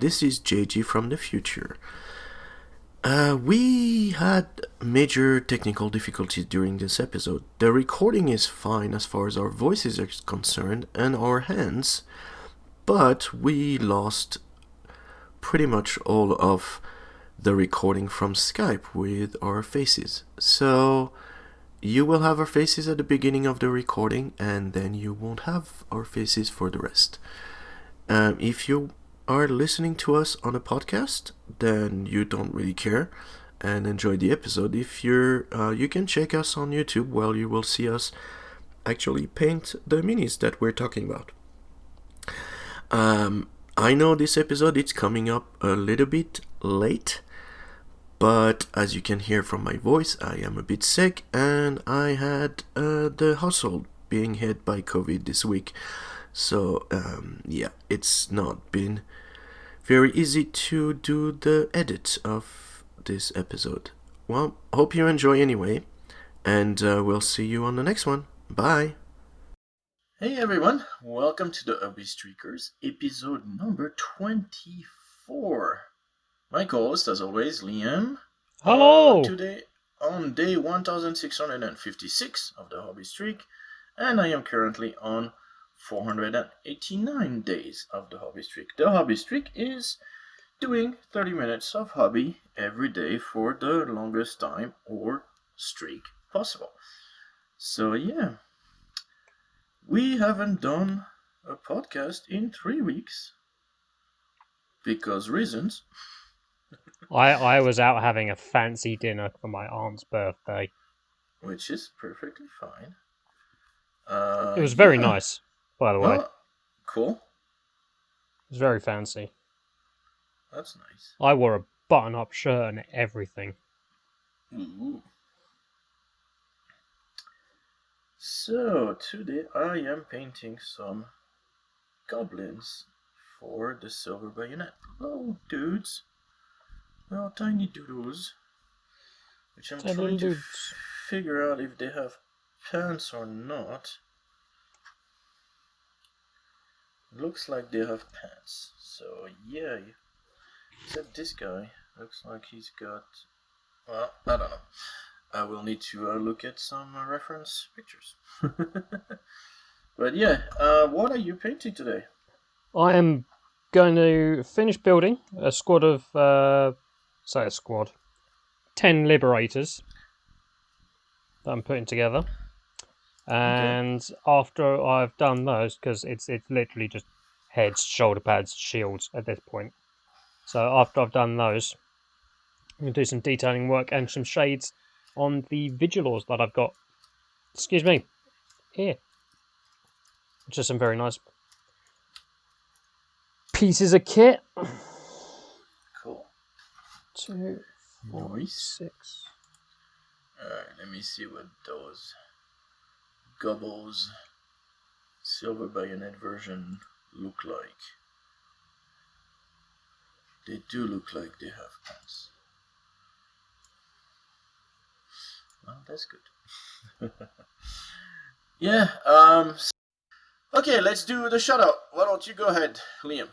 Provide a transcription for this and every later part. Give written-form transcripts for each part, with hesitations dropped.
This is JG from the future. We had major technical difficulties during this episode. The recording is fine as far as our voices are concerned and our hands, but we lost pretty much all of the recording from Skype with our faces. So you will have our faces at the beginning of the recording, and then you won't have our faces for the rest. If you are listening to us on a podcast, then you don't really care and enjoy the episode. If you can check us on YouTube, where you will see us actually paint the minis that we're talking about. I know this episode it's coming up a little bit late, but as you can hear from my voice, I am a bit sick, and I had the household being hit by COVID this week. So, it's not been very easy to do the edit of this episode. Well, hope you enjoy anyway, and we'll see you on the next one. Bye! Hey everyone, welcome to the HobbyStreakers, episode number 24. My co-host, as always, Liam. Hello! Today, on day 1656 of the Hobby Streak, and I am currently on 489 days of the Hobby Streak. The Hobby Streak is doing 30 minutes of hobby every day for the longest time or streak possible. So yeah, we haven't done a podcast in 3 weeks because reasons. I was out having a fancy dinner for my aunt's birthday. Which is perfectly fine. It was very nice, by the way. Cool. It was very fancy. That's nice. I wore a button-up shirt and everything. Ooh. So, today I am painting some goblins for the silver bayonet. Oh, dudes. Well, tiny doodles. Which I'm trying to figure out if they have pants or not. Looks like they have pants. So, yeah. Except this guy. Looks like he's got... Well, I don't know. I will need to look at some reference pictures. But yeah, what are you painting today? I am going to finish building a squad of... 10 Liberators that I'm putting together. And after I've done those, because it's literally just heads, shoulder pads, shields at this point. So after I've done those, I'm going to do some detailing work and some shades on the Vigilors that I've got. Excuse me. Here. Which are some very nice pieces of kit. Cool. 2, 4, 6. Alright, let me see what those Gobbles silver bayonet version look like. They do look like they have pants. Well, that's good. Yeah, okay, let's do the shoutout. Why don't you go ahead, Liam?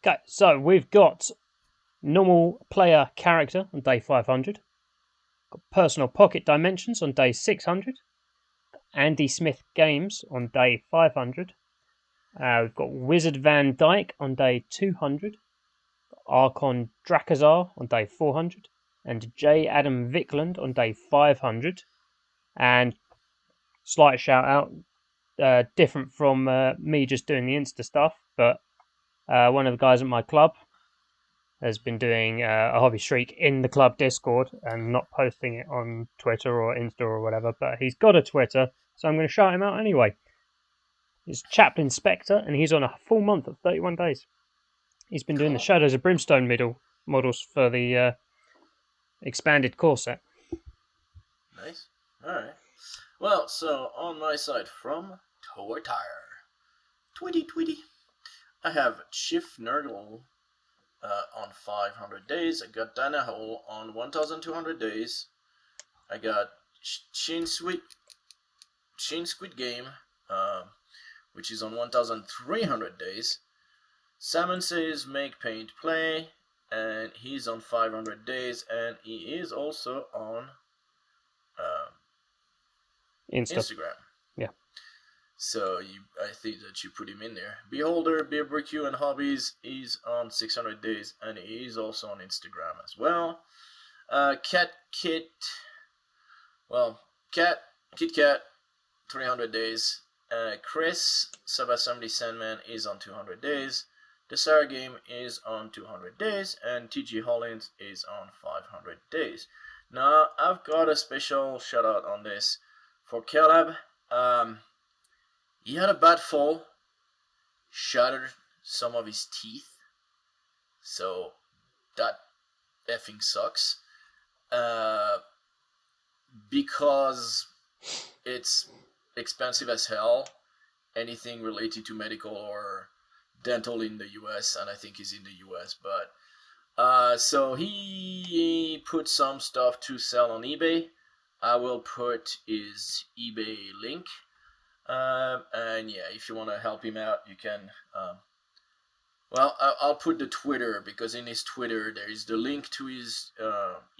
Okay, so we've got normal player character on day 500. Got personal pocket dimensions on day 600. Andy Smith Games on day 500. We've got Wizard Van Dyke on day 200. Archon Drakazar on day 400. And J. Adam Vickland on day 500. And slight shout out, different from me just doing the Insta stuff, but one of the guys at my club has been doing a hobby streak in the club Discord and not posting it on Twitter or Insta or whatever, but he's got a Twitter, so I'm going to shout him out anyway. He's Chaplain Spectre, and he's on a full month of 31 days. He's been doing the Shadows of Brimstone models for the expanded core set. Nice. Alright. Well, so on my side from Twitter, Tweety, I have ChiefNurgling on 500 days. I got Dana Howl on 1,200 days. I got Squig Game, which is on 1,300 days. SimonSaysMakePaintPlay, and he's on 500 days, and he is also on Instagram. Yeah. So I think that you put him in there. Beerholder, Beerbarbecue, and Hobbies is on 600 days, and he is also on Instagram as well. Cat, Kit, KitKat, 300 days. Chris, Subassembly Sandman is on 200 days. TheSaraGames is on 200 days, and TG Hollins is on 500 days. Now, I've got a special shout out on this for Caleb. He had a bad fall, shattered some of his teeth, so that effing sucks. Because it's expensive as hell, anything related to medical or dental in the US, and I think he's in the US, but so he put some stuff to sell on eBay. I will put his eBay link, and yeah, if you want to help him out, you can. I'll put the Twitter, because in his Twitter there is the link to his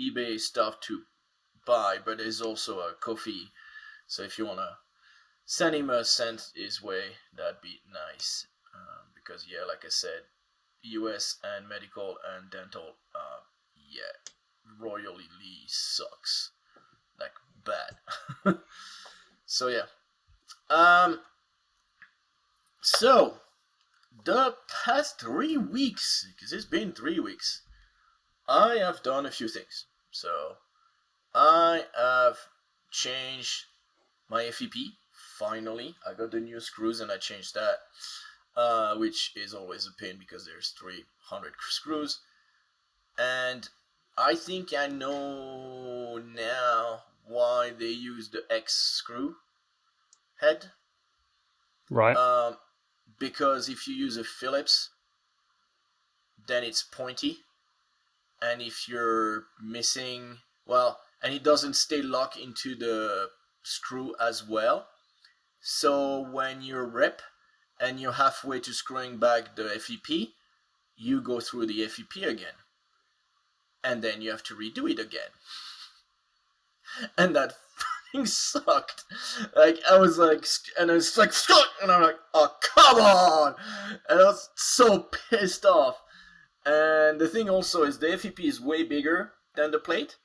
eBay stuff to buy, but there's also a Ko-fi, so if you want to send him a cent his way, that'd be nice, because yeah, like I said, US and medical and dental, yeah, royally sucks, like bad. So yeah, so the past 3 weeks, because it's been 3 weeks, I have done a few things. So I have changed my FEP. Finally, I got the new screws and I changed that, which is always a pain because there's 300 screws. And I think I know now why they use the X screw head. Right. Because if you use a Phillips, then it's pointy. And if you're missing, and it doesn't stay locked into the screw as well. So when you rip and you're halfway to screwing back the FEP, you go through the FEP again. And then you have to redo it again. And that fucking sucked. Like, I was like, and it's like, and I'm like, oh, come on! And I was so pissed off. And the thing also is the FEP is way bigger than the plate,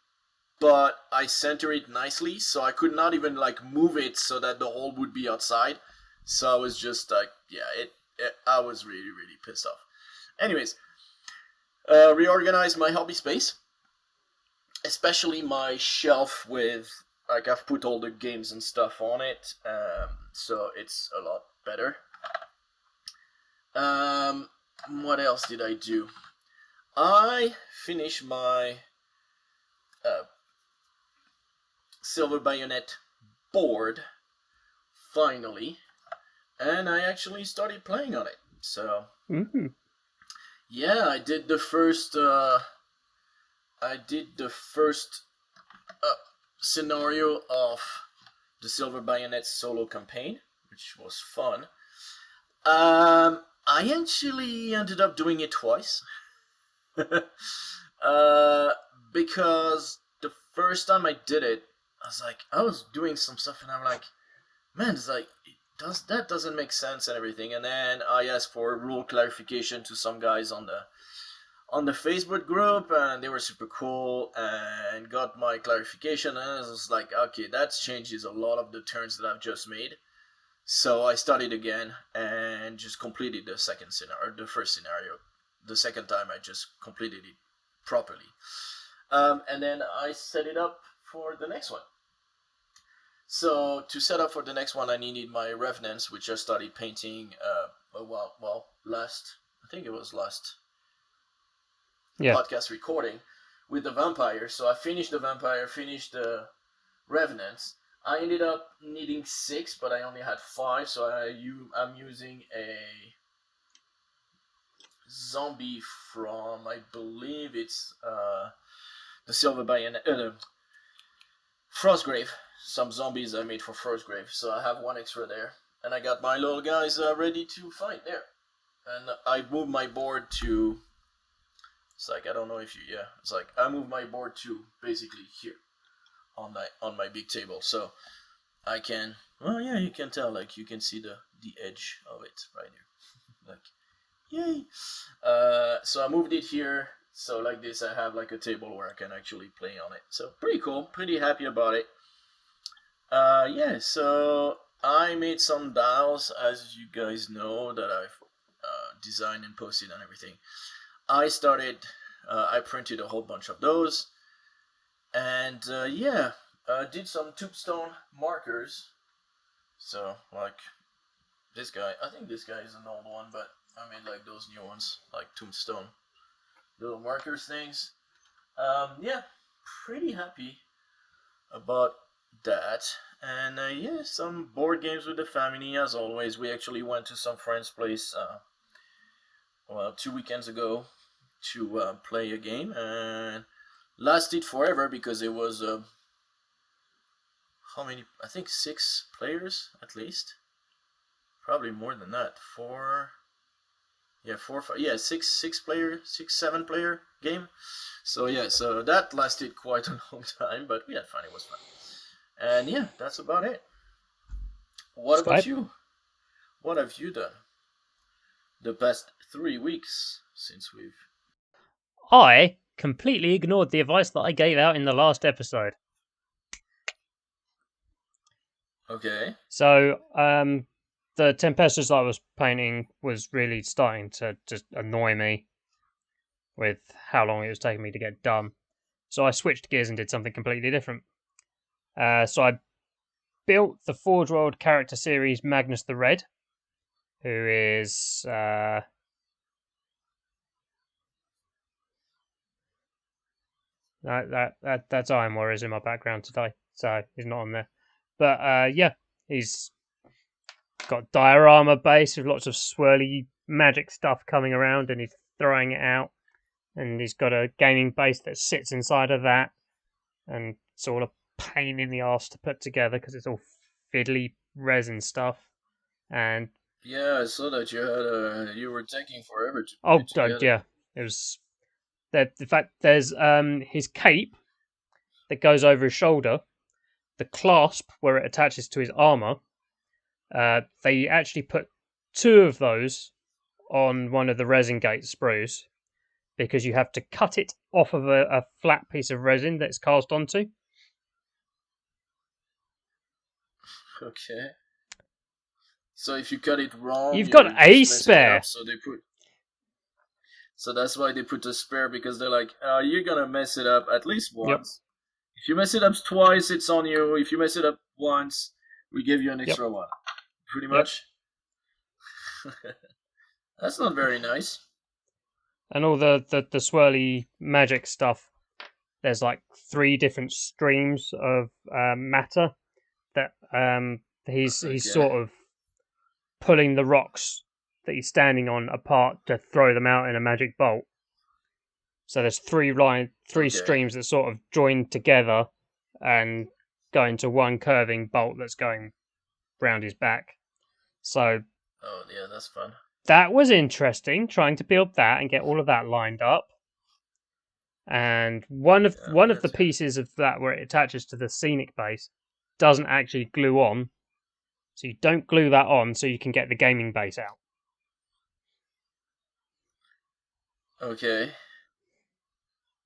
but I center it nicely, so I could not even like move it so that the hole would be outside. So I was just like, yeah, I was really, really pissed off. Anyways, reorganize my hobby space, especially my shelf with, like, I've put all the games and stuff on it, so it's a lot better. What else did I do? I finished my Silver Bayonet board, finally, and I actually started playing on it. So, yeah, I did the first scenario of the Silver Bayonet solo campaign, which was fun. I actually ended up doing it twice. Because the first time I did it, I was doing some stuff and I'm like, man, it's like, that doesn't make sense and everything. And then I asked for rule clarification to some guys on the Facebook group, and they were super cool and got my clarification, and I was like, okay, that changes a lot of the turns that I've just made. So I started again and just completed the first scenario. The second time I just completed it properly. And then I set it up for the next one. So to set up for the next one, I needed my Revenants, which I started painting, last podcast recording with the Vampire. So I finished the Vampire, finished the Revenants. I ended up needing 6, but I only had 5, so I'm using a zombie from, I believe it's the Silver Bayonet, Frostgrave. Some zombies I made for Frostgrave, so I have 1 extra there, and I got my little guys ready to fight there. and I moved my board to. It's like I don't know if you. Yeah, it's like I moved my board to basically here on my big table, so I can. Well, yeah, you can tell. Like you can see the edge of it right here. Like, yay! So I moved it here. So like this, I have like a table where I can actually play on it. So pretty cool. Pretty happy about it. Yeah. So I made some dials, as you guys know, that I've designed and posted and everything. I printed a whole bunch of those, and did some tombstone markers. So like this guy, I think this guy is an old one, but I made like those new ones, like tombstone little markers things. Yeah, pretty happy about that. And some board games with the family as always. We actually went to some friend's place 2 weekends ago to play a game, and lasted forever because it was how many? I think 6 players at least. Probably more than that. 4. Yeah, 4, 5. Yeah, 7 player game. So so that lasted quite a long time, but we had fun. It was fun. And yeah, that's about it. What about you? What have you done the past 3 weeks since we've? I completely ignored the advice that I gave out in the last episode. Okay. So, the Tempestus I was painting was really starting to just annoy me with how long it was taking me to get done. So I switched gears and did something completely different. So I built the Forge World character series Magnus the Red, who is that's Iron Warriors in my background today, so he's not on there. But he's got diorama base with lots of swirly magic stuff coming around, and he's throwing it out. And he's got a gaming base that sits inside of that, and it's all a pain in the arse to put together because it's all fiddly resin stuff. And yeah, I saw that you were taking forever to put it together. Yeah, it was. In fact, there's his cape that goes over his shoulder, the clasp where it attaches to his armor. They actually put 2 of those on one of the resin gate sprues because you have to cut it off of a flat piece of resin that's cast onto. Okay. So if you cut it wrong, you've got a spare. So that's why they put a spare, because they're like, you're gonna mess it up at least once. Yep. If you mess it up twice, it's on you. If you mess it up once, we give you an extra one. Pretty much. That's not very nice. And all the swirly magic stuff, there's like 3 different streams of matter that he's sort of pulling the rocks that he's standing on apart to throw them out in a magic bolt. So there's 3 streams that sort of join together and go into one curving bolt that's going round his back. So oh yeah, that's fun. That was interesting, trying to build that and get all of that lined up. And one of the pieces of that where it attaches to the scenic base doesn't actually glue on. So you don't glue that on so you can get the gaming base out. Okay.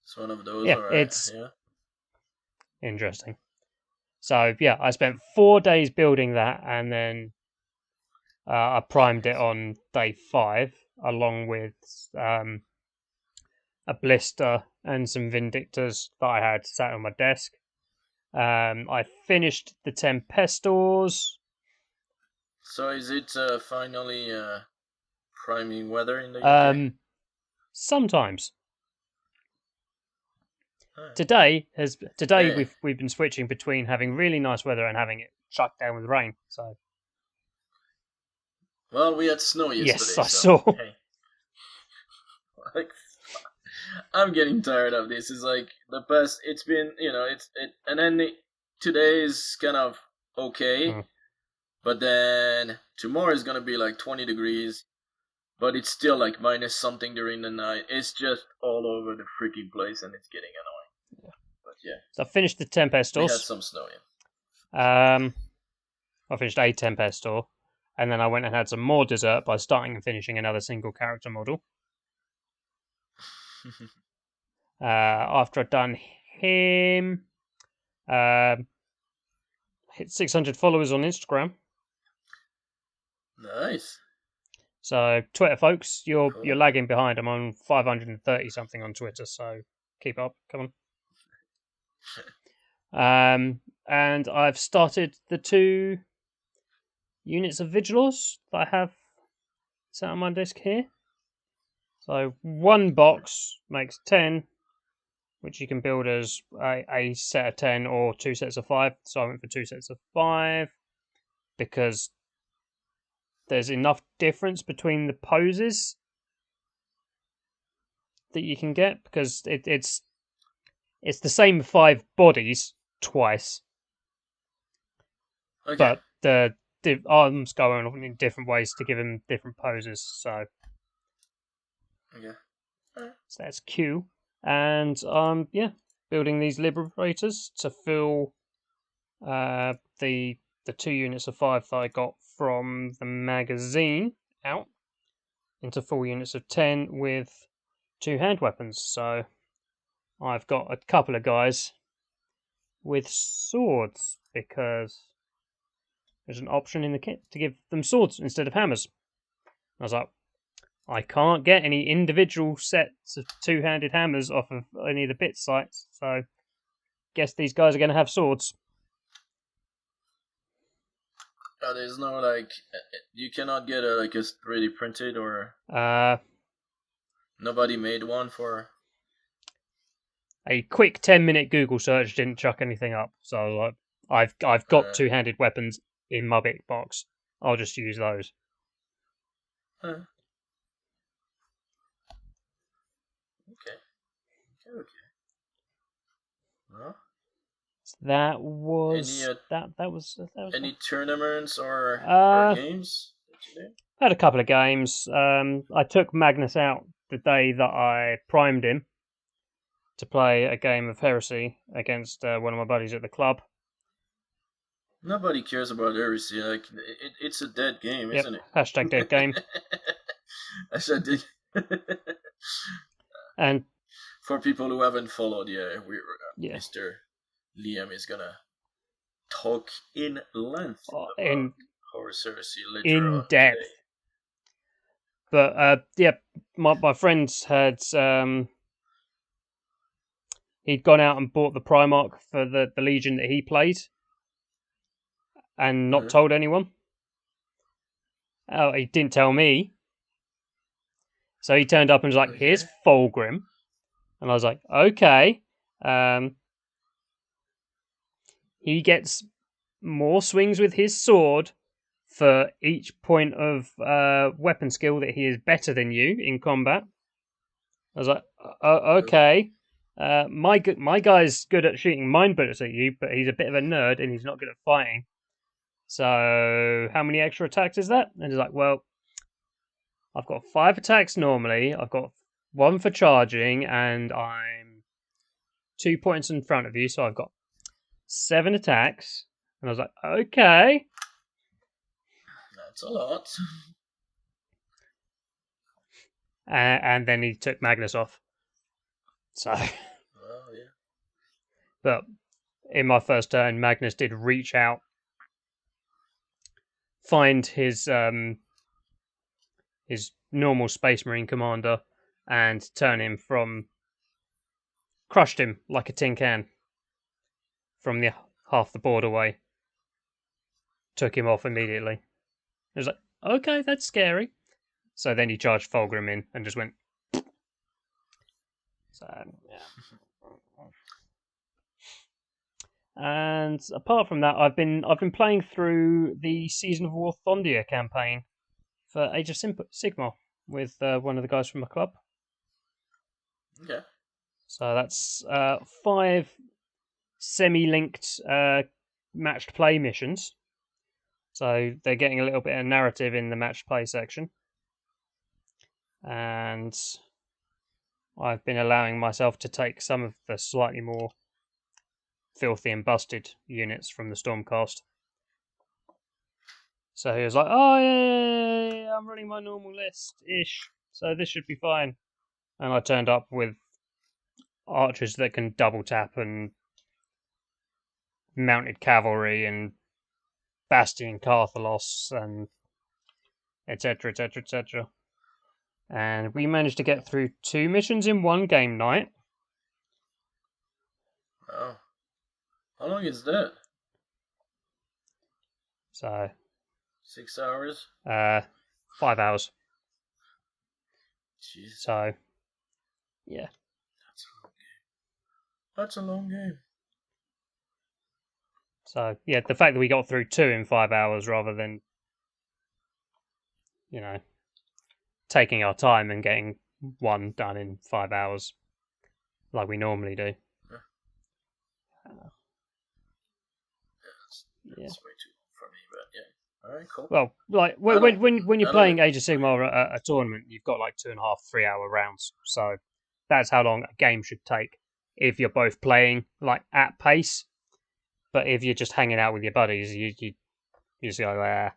It's one of those. Yeah, right. It's interesting. So yeah, I spent 4 days building that, and then I primed it on day 5, along with a blister and some Vindictors that I had sat on my desk. I finished the Tempestors. So is it finally priming weather in the UK? Sometimes. Oh. Today we've been switching between having really nice weather and having it shut down with rain. So. Well, we had snow yesterday. Yes, I saw. Hey. Like, I'm getting tired of this. It's like the past. It's been, and then today is kind of okay, but then tomorrow is gonna be like 20 degrees. but it's still like minus something during the night. It's just all over the freaking place, and it's getting annoying. Yeah. But yeah. So I finished the Tempestos. We had some snow, yeah. I finished a Tempestor, and then I went and had some more dessert by starting and finishing another single character model. After I'd done him, hit 600 followers on Instagram. Nice. So Twitter folks, you're lagging behind. I'm on 530 something on Twitter, so keep up. Come on. And I've started the 2 units of Vigilors that I have set on my desk here. So 1 box makes 10, which you can build as a set of 10 or 2 sets of 5. So I went for 2 sets of 5 because there's enough difference between the poses that you can get, because it's the same 5 bodies twice. Okay. But the arms go on in different ways to give them different poses. So, okay. So that's Q. And building these Liberators to fill the 2 units of 5 that I got from the magazine out into full units of 10 with 2 hand weapons. So I've got a couple of guys with swords because there's an option in the kit to give them swords instead of hammers. I was like, I can't get any individual sets of 2-handed hammers off of any of the bit sites, so guess these guys are going to have swords. There's no, like, you cannot get a 3D printed or... Nobody made one for... A quick 10-minute Google search didn't chuck anything up, so I've got 2-handed weapons in my big box. I'll just use those. Okay. Well, that was that was any tournaments or games that you did? Had a couple of games. I took Magnus out the day that I primed him to play a game of heresy against one of my buddies at the club. Nobody cares about heresy. Like it's a dead game, isn't it? Hashtag dead game. Hashtag dead. And for people who haven't followed, Mr. Liam is gonna talk in length about Horus heresy later in depth. Today. But my friends had he'd gone out and bought the Primarch for the Legion that he played, and not told anyone. Oh, he didn't tell me. So he turned up and was like, "Here's Fulgrim," and I was like, "Okay." He gets more swings with his sword for each point of weapon skill that he is better than you in combat. I was like, okay. My guy's good at shooting mind bullets at you, but he's a bit of a nerd and he's not good at fighting. So how many extra attacks is that? And he's like, well, I've got 5 attacks normally. I've got 1 for charging, and I'm 2 points in front of you, so I've got 7 attacks. And I was like, okay. That's a lot. And then he took Magnus off. So. Well, yeah. But in my first turn, Magnus did reach out, find his normal Space Marine commander, and crushed him like a tin can from the half the board away. Took him off immediately. I was like, okay, that's scary. So then he charged Fulgrim in and just went. So yeah. And apart from that, I've been playing through the Season of War Thondia campaign for Age of Sigmar with one of the guys from my club. Okay. So that's 5 semi-linked matched play missions. So they're getting a little bit of narrative in the matched play section. and I've been allowing myself to take some of the slightly more filthy and busted units from the Stormcast. So he was like, "Oh yeah, I'm running my normal list-ish, so this should be fine." And I turned up with archers that can double tap and mounted cavalry and Bastion Carthalos and etc. etc. etc. And we managed to get through 2 missions in one game night. Wow. How long is that? So 6 hours? 5 hours. Jeez. So yeah. That's a long game. So yeah, the fact that we got through 2 in 5 hours rather than, you know, taking our time and getting 1 done in 5 hours like we normally do. That's way too long for me, but yeah. Alright, cool. Well, like when you're playing Age of Sigmar at a tournament, you've got like 2.5, 3 hour rounds. So that's how long a game should take if you're both playing like at pace. But if you're just hanging out with your buddies, you just go,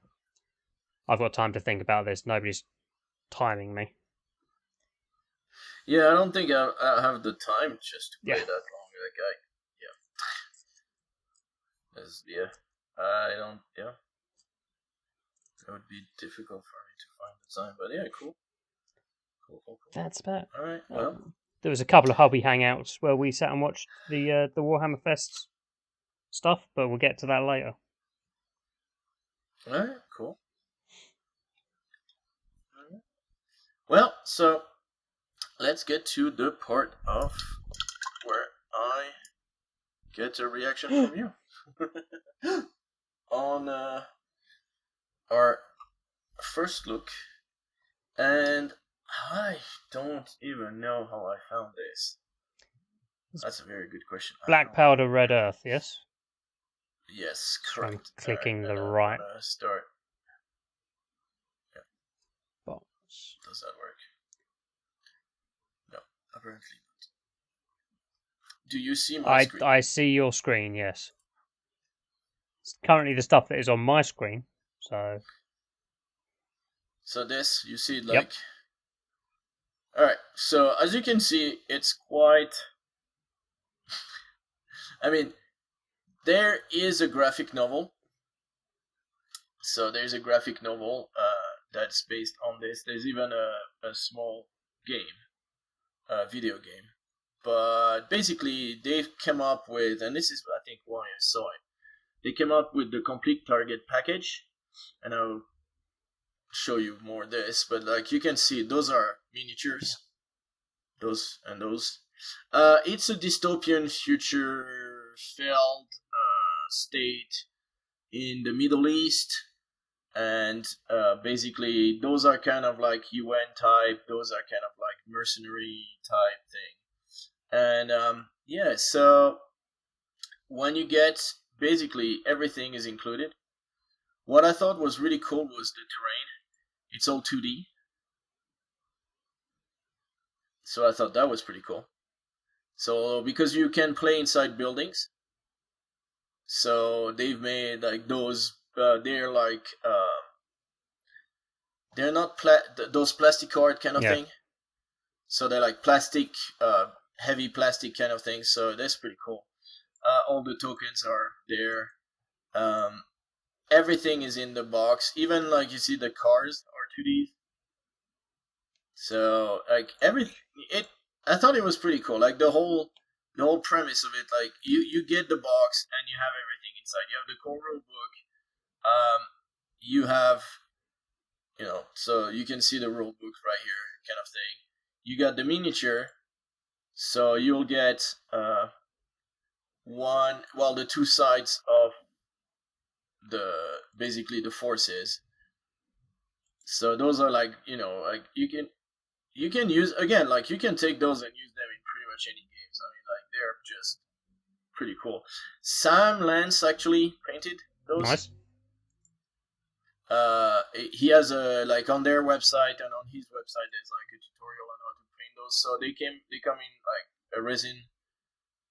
I've got time to think about this. Nobody's timing me. Yeah, I don't think I have the time just to play that long. Like I don't. Yeah, it would be difficult for me to find the time. But yeah, cool. That's about. All right. Well, there was a couple of hobby hangouts where we sat and watched the Warhammer Fest stuff, but we'll get to that later. All right. Cool. All right. Well, so let's get to the part of where I get a reaction from you on our first look, and I don't even know how I found this. That's a very good question. Black powder, red earth, yes? Yes, correct. I'm clicking the right. Start. Yeah. Box. Does that work? No, apparently not. Do you see my screen? I see your screen, yes. It's currently the stuff that is on my screen, so... So this, you see, like... Yep. Alright, so as you can see, it's quite... I mean, there is a graphic novel. So there's a graphic novel that's based on this. There's even a small game, a video game. But basically, they've come up with, and this is, I think, why I saw it. They came up with the complete target package, and I'll show you more of this. But like you can see, those are miniatures. Those and those. It's a dystopian future failed state in the Middle East, and basically those are kind of like UN type. Those are kind of like mercenary type thing. And yeah, so when you get, basically everything is included. What I thought was really cool was the terrain. It's all 2D. So I thought that was pretty cool. So because you can play inside buildings, so they've made like those. They're like they're not those plastic art kind of thing. So they're like plastic, heavy plastic kind of thing. So that's pretty cool. All the tokens are there. Everything is in the box. Even like you see the cars are 2D. So like I thought it was pretty cool. Like the whole premise of it. Like you get the box and you have everything inside. You have the core rule book. You have, so you can see the rule book right here, kind of thing. You got the miniature. So you'll get the two sides of basically the forces. So those are like, like you can use, again, like you can take those and use them in pretty much any games. I mean, like they're just pretty cool. Sam Lance actually painted those. Nice. he has a like on their website and on his website there's like a tutorial on how to paint those. So they come in like a resin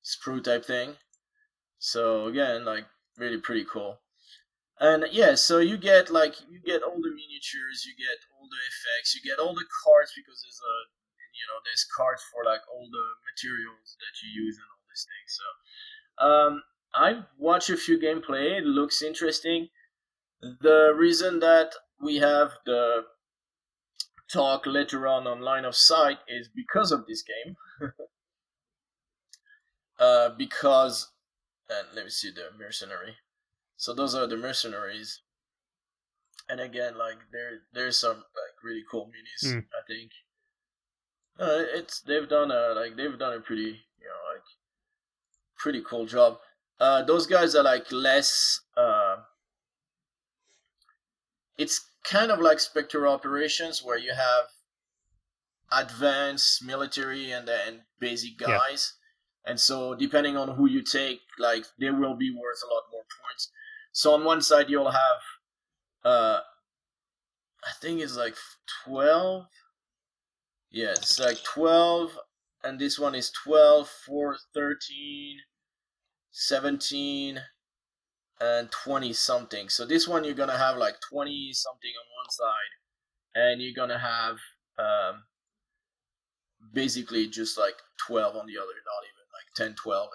sprue type thing. So again, like really pretty cool. And yeah, so you get all the miniatures, you get all the effects, you get all the cards because there's cards for like all the materials that you use and all these things. So I've watched a few gameplay. It looks interesting. The reason that we have the talk later on Line of Sight is because of this game. Because and let me see the mercenary. So those are the mercenaries. And again, like there's some like really cool minis. I think they've done a pretty pretty cool job. Those guys are like less. It's kind of like Spectre operations where you have advanced military and then basic guys. Yeah. And so depending on who you take, like they will be worth a lot more points. So on one side you'll have I think it's like 12. Yeah, it's like 12, and this one is 12, 4, 13, 17, and 20 something. So this one you're gonna have like 20 something on one side, and you're gonna have basically just like 12 on the other, not even like 10, 12,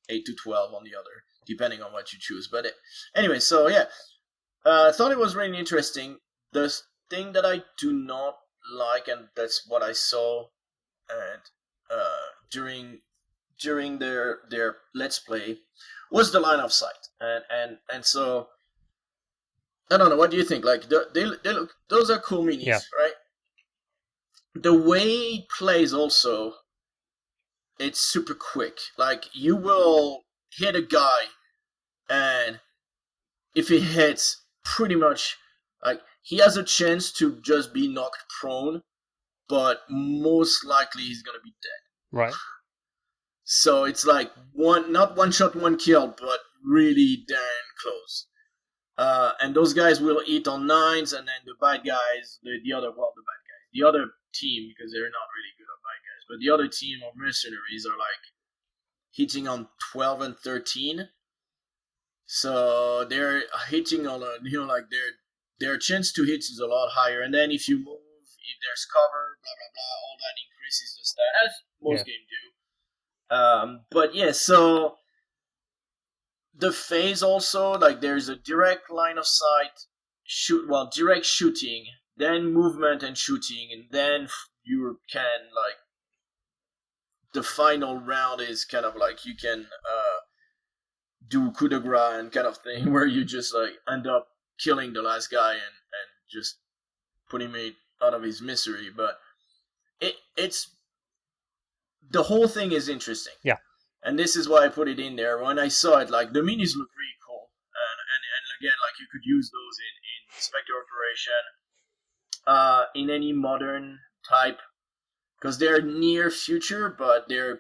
8 to 12 on the other, depending on what you choose. But anyway, so yeah, I thought it was really interesting. The thing that I do not like, and that's what I saw and during their let's play, was the line of sight, and so I don't know. What do you think? Like they look, those are cool minis, right? The way it plays also, it's super quick. Like you will hit a guy, and if he hits, pretty much like he has a chance to just be knocked prone, but most likely he's gonna be dead. Right. So it's like not one shot, one kill, but really damn close. And those guys will eat on 9s, and then the bad guys, the other team, because they're not really good at bad guys, but the other team of mercenaries are like hitting on 12 and 13. So they're hitting on their chance to hit is a lot higher. And then if you move, if there's cover, blah blah blah, all that increases the stat, as most games do. But yeah, so the phase also, like there's a direct line of sight, direct shooting, then movement and shooting, and then you can like the final round is kind of like you can do coup de grace and kind of thing where you just like end up killing the last guy and just putting him out of his misery. But it's the whole thing is interesting. Yeah. And this is why I put it in there. When I saw it, like the minis look really cool, and again, like you could use those in Spectre Operation, in any modern type, because they're near future, but they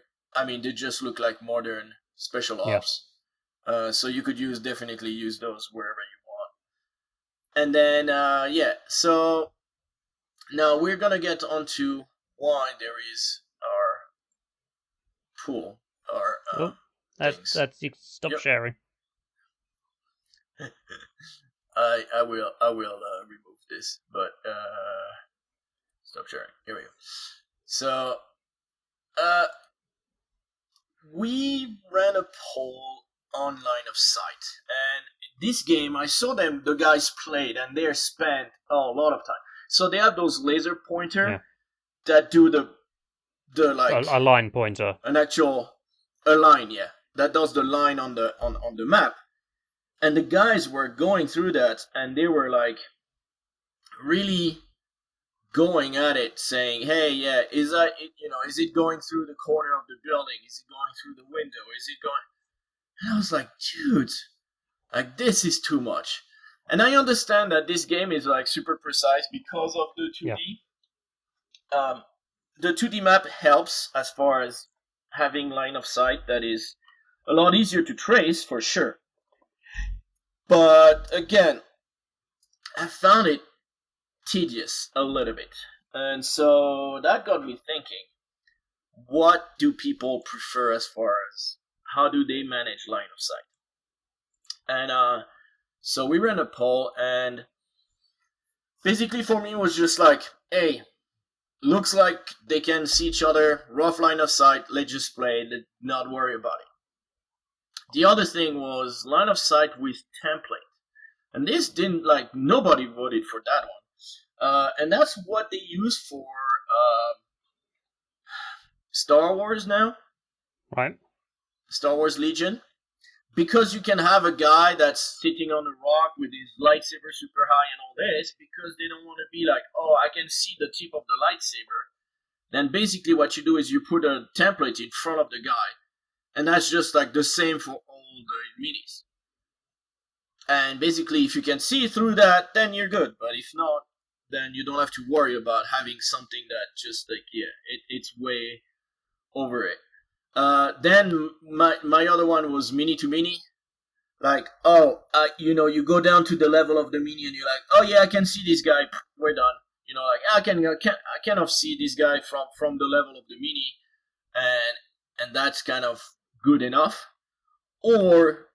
just look like modern special ops. So you could definitely use those wherever you want. And then so now we're gonna get onto why there is our pool. That's you stop sharing. I will remove this, but stop sharing. Here we go. So we ran a poll on Line of Sight, and this game I saw the guys played, and they spent a lot of time. So they have those laser pointer that do the like a line pointer, a line, that does the line on the map. And the guys were going through that, and they were like really going at it, saying, "Hey, is it going through the corner of the building? Is it going through the window? Is it going?" And I was like, "Dude, like this is too much." And I understand that this game is like super precise because of the 2D. The 2D map helps as far as having line of sight that is a lot easier to trace, for sure. But again, I found it tedious a little bit. And so that got me thinking, what do people prefer as far as how do they manage line of sight? And so we ran a poll, and basically for me it was just like, hey, looks like they can see each other, rough line of sight, let's just play, let's not worry about it. The other thing was line of sight with template. And this didn't, like, nobody voted for that one. And that's what they use for Star Wars now. Right. Star Wars Legion. Because you can have a guy that's sitting on a rock with his lightsaber super high and all this, because they don't want to be like, oh, I can see the tip of the lightsaber. Then basically what you do is you put a template in front of the guy. And that's just like the same for all the minis. And basically, if you can see through that, then you're good. But if not, then you don't have to worry about having something that just like, it's way over it. Then my other one was mini to mini. Like, you go down to the level of the mini and you're like, oh yeah, I can see this guy. We're done. Like I kind of see this guy from the level of the mini, and that's kind of good enough. Or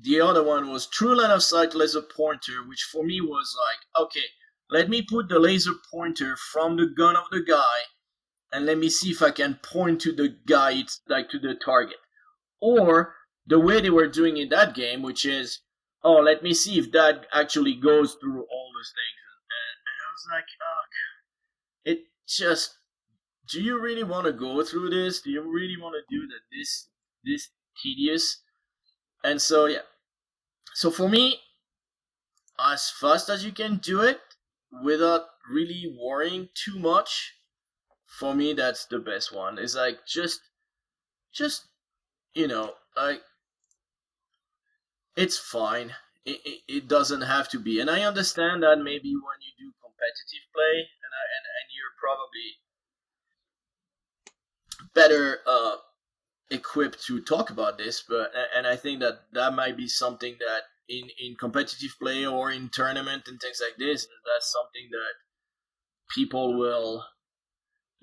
the other one was true line of sight laser pointer, which for me was like, okay, let me put the laser pointer from the gun of the guy, and let me see if I can point to the guy, like to the target. Or the way they were doing in that game, which is, oh, let me see if that actually goes through all those things. And I was like, oh, it just, do you really want to go through this? Do you really want to do that? This tedious? And so, yeah. So for me, as fast as you can do it, without really worrying too much, for me, that's the best one. It's like, just, like, it's fine. It doesn't have to be. And I understand that maybe when you do competitive play, and you're probably better equipped to talk about this, and I think that might be something that in competitive play or in tournament and things like this, that's something that people will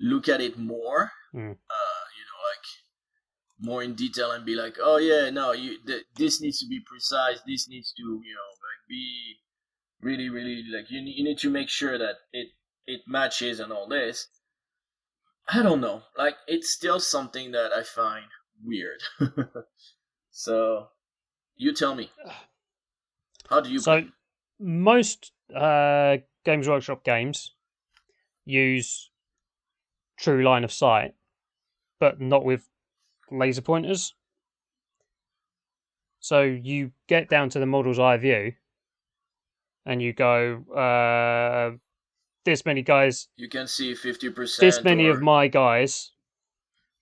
look at it more, like more in detail and be like, oh yeah, no, this needs to be precise, this needs to, like be really, really, like you need to make sure that it matches and all this. I don't know, like it's still something that I find weird. So you tell me, how do you play? Most Games Workshop games use true line of sight, but not with laser pointers. So you get down to the model's eye view, and you go, this many guys. You can see 50%. This many of my guys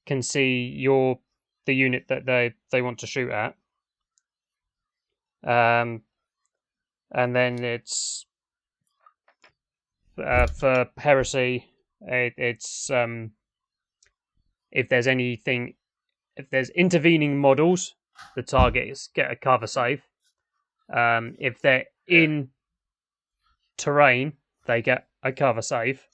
can see the unit that they want to shoot at. And then it's for heresy. It's if there's intervening models, the targets get a cover save. If they're in terrain, they get a cover save.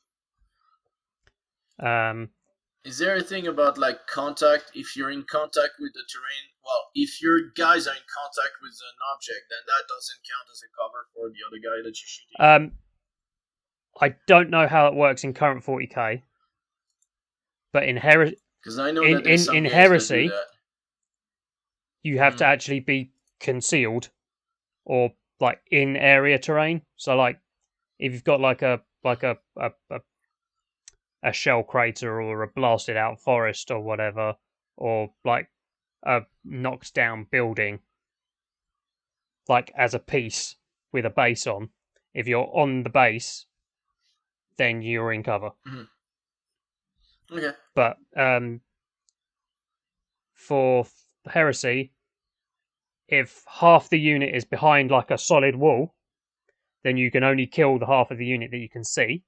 Is there a thing about like contact? If you're in contact with the terrain, well, if your guys are in contact with an object, then that doesn't count as a cover for the other guy that you're shooting. I don't know how it works in current 40k, but in heresy, because I know in heresy, you have to actually be concealed or like in area terrain. So like if you've got like a shell crater or a blasted out forest or whatever, or like a knocked down building, like as a piece with a base on, if you're on the base, then you're in cover. Mm-hmm. Okay. But for heresy, if half the unit is behind like a solid wall, then you can only kill the half of the unit that you can see.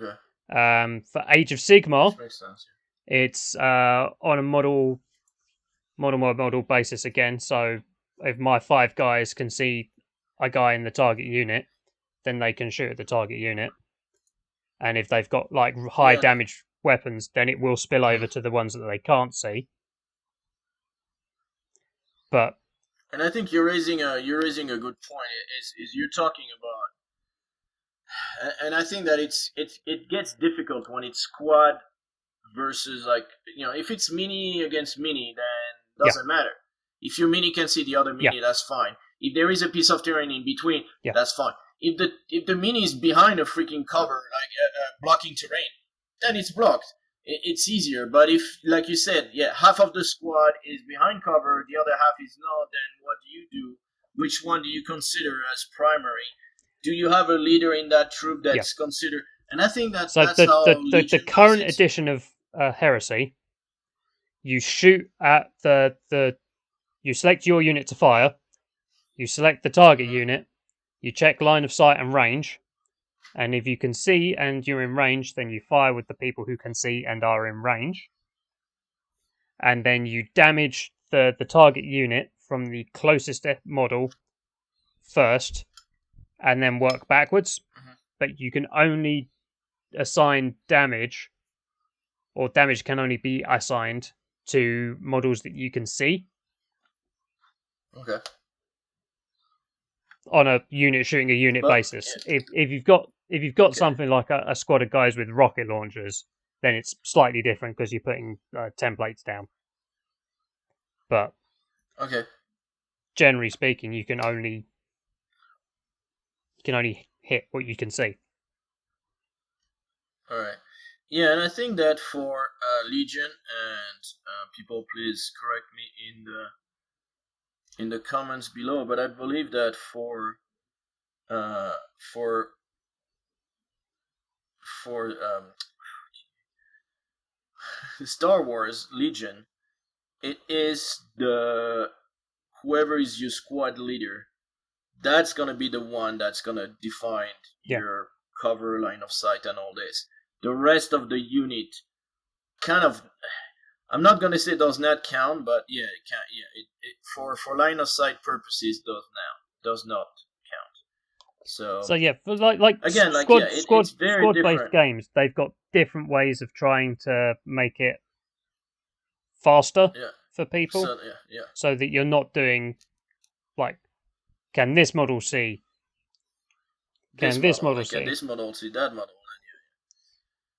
Okay. For Age of Sigmar, makes sense. It's on a model basis again. So if my 5 guys can see a guy in the target unit, then they can shoot at the target unit. And if they've got like high damage weapons, then it will spill over to the ones that they can't see. But and I think you're raising a good point. Is you're talking about, and I think that it gets difficult when it's squad versus, like, if it's mini against mini, then doesn't matter. If your mini can see the other mini, that's fine. If there is a piece of terrain in between, that's fine. If the mini is behind a freaking cover, like blocking terrain, then it's blocked. It's easier. But if, like you said, half of the squad is behind cover, the other half is not, then what do? Which one do you consider as primary? Do you have a leader in that troop that's considered? And I think that's how the current edition of Heresy, you shoot at you select your unit to fire, you select the target unit, you check line of sight and range, and if you can see and you're in range, then you fire with the people who can see and are in range. And then you damage the target unit from the closest model first, and then work backwards. But you can only assign damage, or damage can only be assigned to models that you can see. Okay. On a unit shooting a unit basis. If you've got something like a squad of guys with rocket launchers, then it's slightly different because you're putting templates down. But generally speaking, you can only hit what you can see. All right. Yeah, and I think that for Legion, and people, please correct me in the comments below, but I believe that for Star Wars Legion, it is whoever is your squad leader, that's gonna be the one that's gonna define your cover, line of sight, and all this. The rest of the unit kind of, I'm not gonna say does not count, but it can. It for line of sight purposes does not count. So for like again, squad-based games, they've got different ways of trying to make it faster for people. So that you're not doing like, can this model see? Can this model see? Can this model see that model?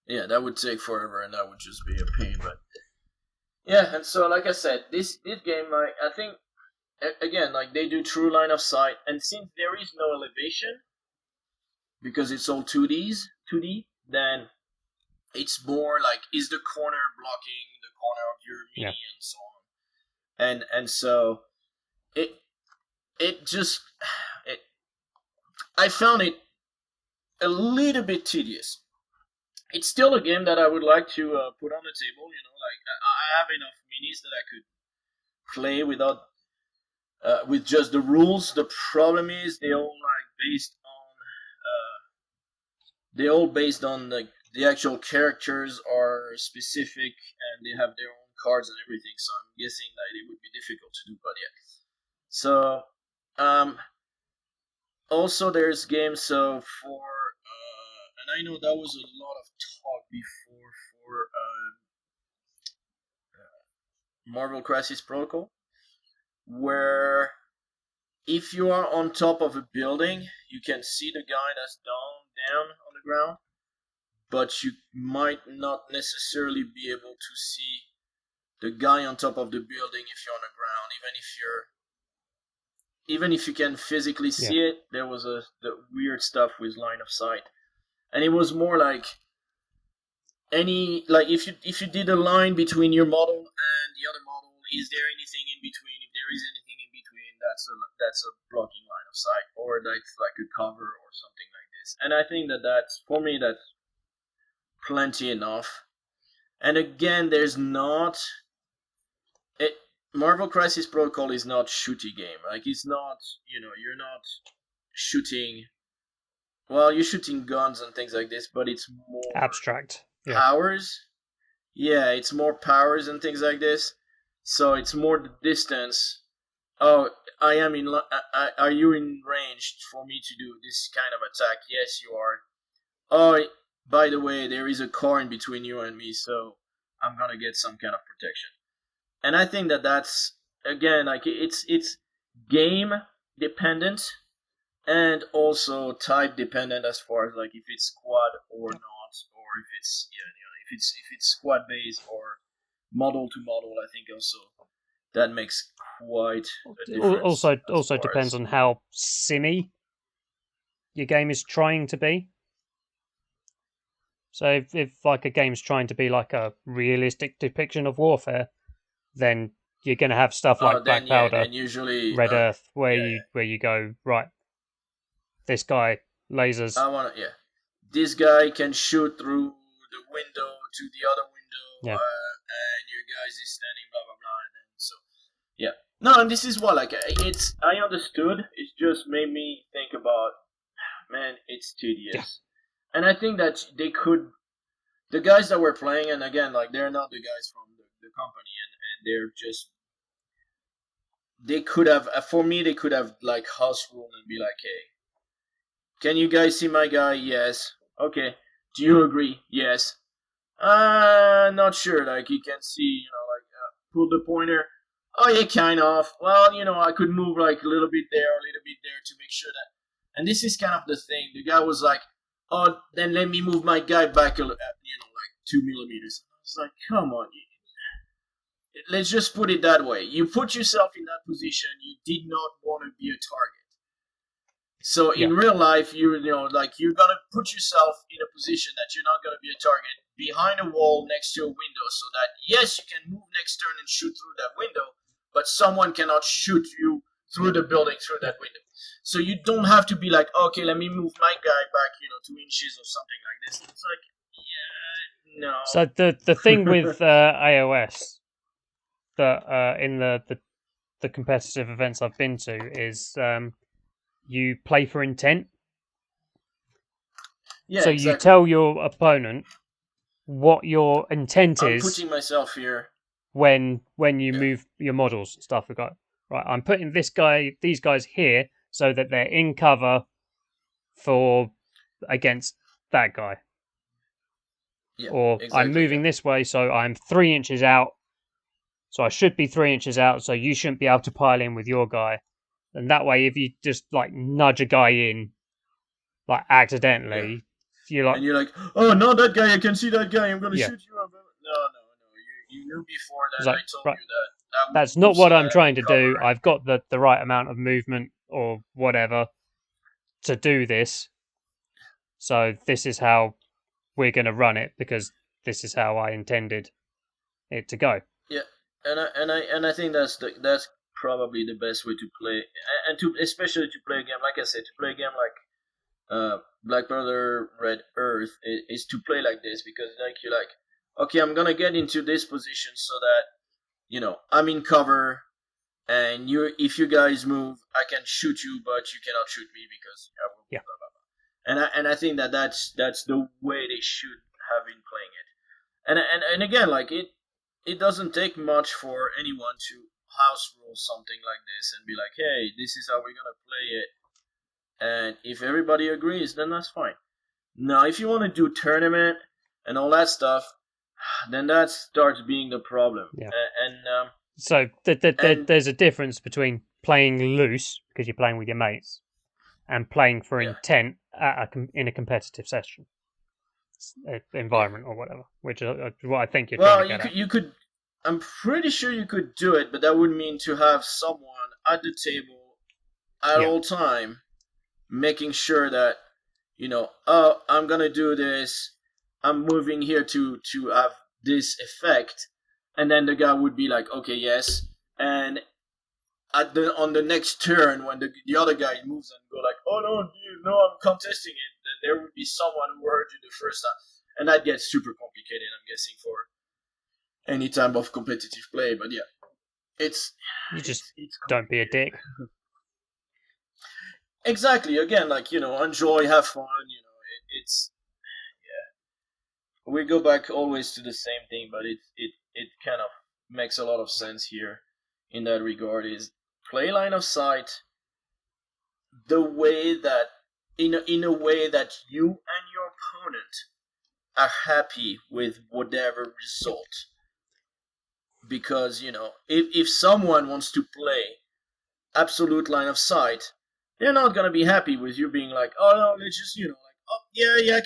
Yeah, that would take forever, and that would just be a pain. But and so like I said, this game, like, I think, again, like, they do true line of sight, and since there is no elevation because it's all 2D, then it's more like, is the corner blocking the corner of your mini and so on, and so I found it a little bit tedious. It's still a game that I would like to put on the table. Like, I have enough minis that I could play without with just the rules. The problem is they all based on like the actual characters are specific, and they have their own cards and everything. So I'm guessing that it would be difficult to do. But so also there's games for. And I know that was a lot of talk before for Marvel Crisis Protocol, where if you are on top of a building, you can see the guy that's down on the ground, but you might not necessarily be able to see the guy on top of the building if you're on the ground, even if you can physically see it. There was the weird stuff with line of sight. And it was more like if you did a line between your model and the other model, is there anything in between? If there is anything in between, that's a blocking line of sight, or that's like a cover or something like this. And I think that's plenty enough. And again, there's not Marvel Crisis Protocol is not shooty game. Like, it's not, you're not shooting. Well, you're shooting guns and things like this, but it's more abstract powers. Yeah, it's more powers and things like this. So it's more the distance Oh, I am in. Are you in range for me to do this kind of attack? Yes, you are. Oh, by the way, there is a car in between you and me, so I'm gonna get some kind of protection. And I think that's again like it's game dependent and also type dependent as far as like if it's squad or not, or if it's if it's squad based or model to model. I think also that makes quite a difference. Also depends on how simmy your game is trying to be. So if like a game's trying to be like a realistic depiction of warfare, then you're going to have stuff like Black Powder, usually Red Earth, where you go right. This guy lasers. This guy can shoot through the window to the other window, and your guys is standing blah blah blah, and then so yeah. No, and this is what like I understood. It just made me think about, man, it's tedious, and I think that the guys that were playing, and again, like they're not the guys from the company, and they're just they could have for me they could have like house rule and be like, hey, can you guys see my guy? Yes. Okay. Do you agree? Yes. Not sure. Like he can see, pull the pointer. Oh yeah, kind of. Well, I could move like a little bit there, to make sure that. And this is kind of the thing. The guy was like, "Oh, then let me move my guy back, like 2 millimeters." I was like, "Come on." Let's just put it that way. You put yourself in that position. You did not want to be a target. So in real life, you're gonna put yourself in a position that you're not gonna be a target behind a wall next to a window, so that yes, you can move next turn and shoot through that window, but someone cannot shoot you through the building through that window. So you don't have to be like, okay, let me move my guy back, 2 inches or something like this. It's like, no. So the thing with AOS that in the competitive events I've been to is you play for intent. Yeah, so exactly. You tell your opponent what your intent is. I'm putting myself here when you move your models and stuff. We got right. I'm putting these guys here so that they're in cover for against that guy. Yeah, or exactly, I'm moving this way, so I'm 3 inches out. So I should be 3 inches out, so you shouldn't be able to pile in with your guy. And that way, if you just like nudge a guy in, like accidentally, you're like, oh no, that guy! I can see that guy. I'm gonna shoot you. No. You knew before that. I told you that. That's not what I'm trying to do. I've got the right amount of movement or whatever to do this. So this is how we're going to run it, because this is how I intended it to go. Yeah, and I think that's probably the best way to play, and especially to play a game, like I said, to play a game like Black Powder Red Earth is to play like this, because like you're like, okay, I'm gonna get into this position so that I'm in cover, and if you guys move, I can shoot you, but you cannot shoot me because I will blah, blah, blah. And I think that's the way they should have been playing it, and again, like it doesn't take much for anyone to house rule something like this and be like, hey, this is how we're gonna play it. And if everybody agrees, then that's fine. Now, if you want to do tournament and all that stuff, then that starts being the problem. Yeah. So there's a difference between playing loose, because you're playing with your mates, and playing for intent in a competitive session environment or whatever, which is what I think you're trying to get at. You could. I'm pretty sure you could do it, but that would mean to have someone at the table at all time, making sure that I'm gonna do this. I'm moving here to have this effect, and then the guy would be like, okay, yes, and on the next turn when the other guy moves and go like, oh no, I'm contesting it, then there would be someone who heard you the first time, and that gets super complicated, I'm guessing, for any type of competitive play. But yeah, it's don't be a dick. Exactly. Again, like enjoy, have fun. It's we go back always to the same thing, but it kind of makes a lot of sense here in that regard. Is play line of sight the way that in a way that you and your opponent are happy with whatever result. Because, if someone wants to play absolute line of sight, they're not gonna be happy with you being like, oh no, let's just, oh yeah,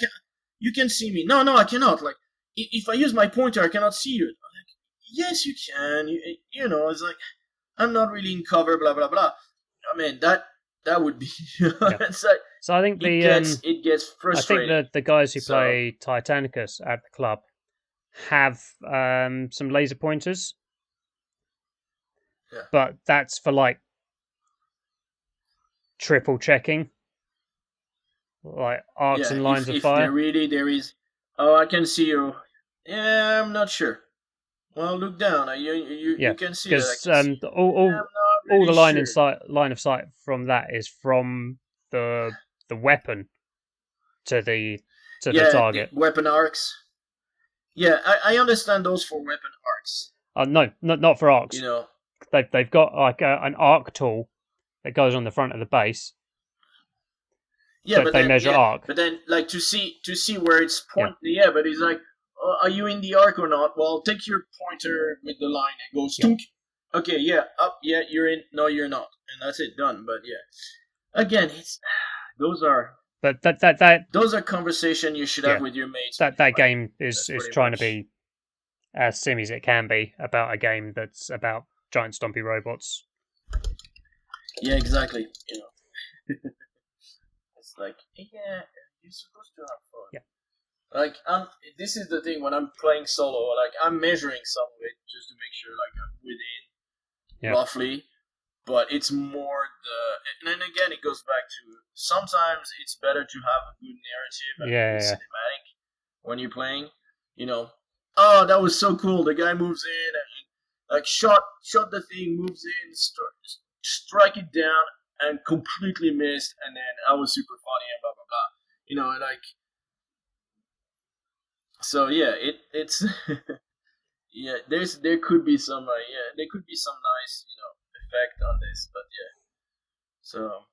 you can see me. No, I cannot. Like, if I use my pointer, I cannot see you. I'm like, yes, you can. It's like, I'm not really in cover, blah blah blah. I mean, that would be. It's like, so I think it gets frustrating. I think the guys who play Titanicus at the club have some laser pointers, but that's for like triple checking, like arcs and lines of fire. There is. Oh, I can see you. Yeah, I'm not sure. Well, look down. You can see that. Because all the line of sight from that is from the weapon to the target. The weapon arcs. Yeah, I understand those for weapon arcs. No, not for arcs. They've got like an arc tool that goes on the front of the base. Yeah, but they measure arc. But then, like, to see where it's pointing. Yeah, but it's like, are you in the arc or not? Well, take your pointer with the line and go stunk. Okay, yeah, up, yeah, you're in. No, you're not, and that's it, done. But yeah, again, those are. But those are conversations you should have with your mates. That game is trying to be as sim as it can be about a game that's about giant stompy robots. Yeah, exactly. It's like, yeah, you're supposed to have fun. Yeah. Like, this is the thing when I'm playing solo. Like, I'm measuring some of it just to make sure, like, I'm within roughly. But it's more and then again, it goes back to sometimes it's better to have a good narrative and a good cinematic when you're playing. Oh, that was so cool. The guy moves in and like shot the thing, moves in, strike it down, and completely missed. And then I was super funny and blah blah blah. And like. So yeah, it's yeah. There could be some nice effect on this, but so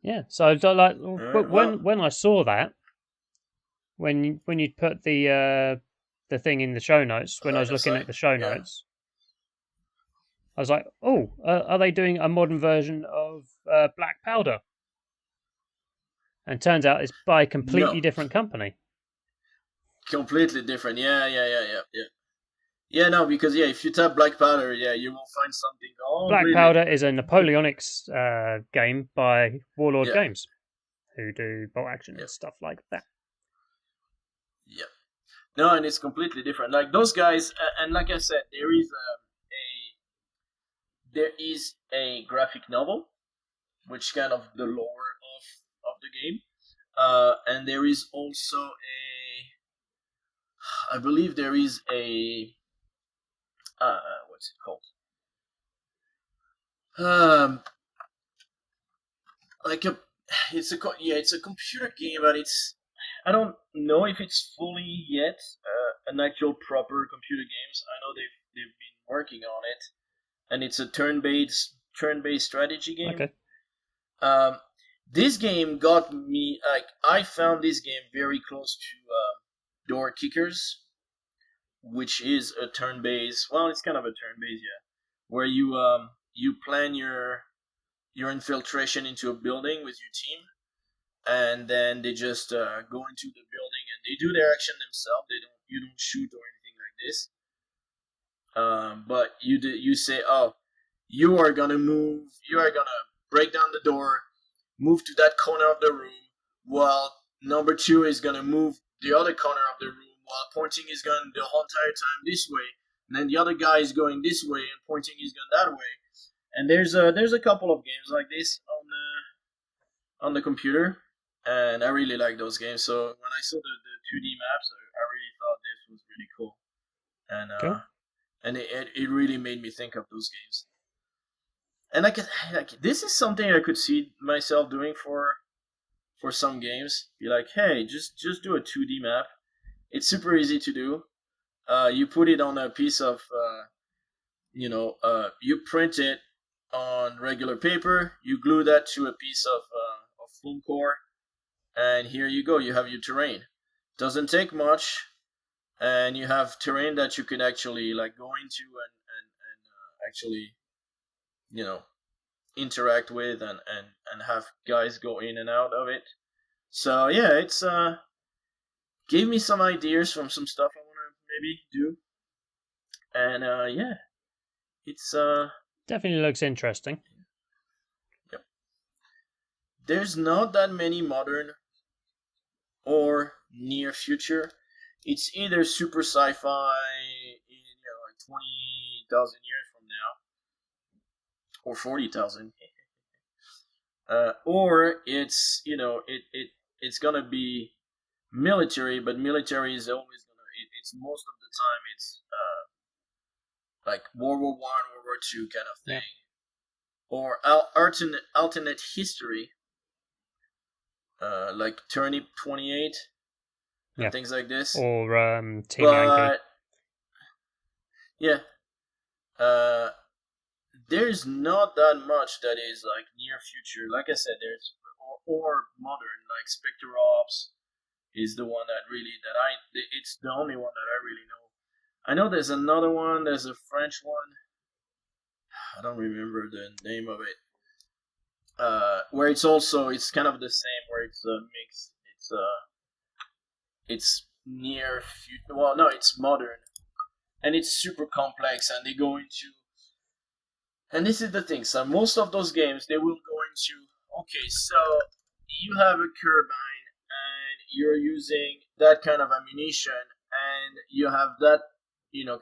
like when I saw that when you put the thing in the show notes when I was looking at the show notes, I was like, oh, are they doing a modern version of Black Powder? And turns out it's by a completely different company. Completely different, yeah. Yeah, no, because if you tap Black Powder, you will find something. Black Powder is a Napoleonics game by Warlord Games, who do bolt action and stuff like that. Yeah, no, and it's completely different. Like those guys, and like I said, there is a graphic novel, which kind of the lore of the game, and there is also I believe there is a. What's it called? It's a computer game, but I don't know if it's fully yet an actual proper computer games. I know they've been working on it, and it's a turn-based strategy game. Okay. This game got me I found this game very close to Door Kickers, which is a turn-based. Well, it's kind of a turn-based, where you plan your infiltration into a building with your team, and then they just go into the building and they do their action themselves. You don't shoot or anything like this. But you say, oh, you are gonna move. You are gonna break down the door, move to that corner of the room, while number 2 is gonna move the other corner of the room. While pointing is going the whole entire time this way, and then the other guy is going this way, and pointing is going that way. And there's a couple of games like this on the computer, and I really like those games. So when I saw the 2D maps, I really thought this was really cool, and and it really made me think of those games. And this is something I could see myself doing for some games. Be like, hey, just do a 2D map. It's super easy to do. You put it on a piece of you print it on regular paper, you glue that to a piece of foam core, and here you go. You have your terrain. Doesn't take much, and you have terrain that you can actually like go into and actually, interact with and have guys go in and out of it. So yeah, it's gave me some ideas from some stuff I want to maybe do, and yeah, it's Definitely looks interesting. Yep. There's not that many modern or near future. It's either super sci-fi in like 20,000 years from now, or 40,000, or it's it's gonna be military, but military is always gonna. It's most of the time it's like World War One, World War Two kind of thing, or alternate history, like Turnip 28, and things like this, or Team Yankee. Yeah, there's not that much that is like near future. Like I said, there's or modern, like Spectre Ops is the one that it's the only one that I really know. I know there's another one. There's a French one. I don't remember the name of it. Where it's kind of the same. Where it's a mix. It's near future. Well, no, it's modern, and it's super complex. And they go into. And this is the thing. So most of those games, they will go into. Okay, so you have a carbine, and you're using that kind of ammunition, and you have that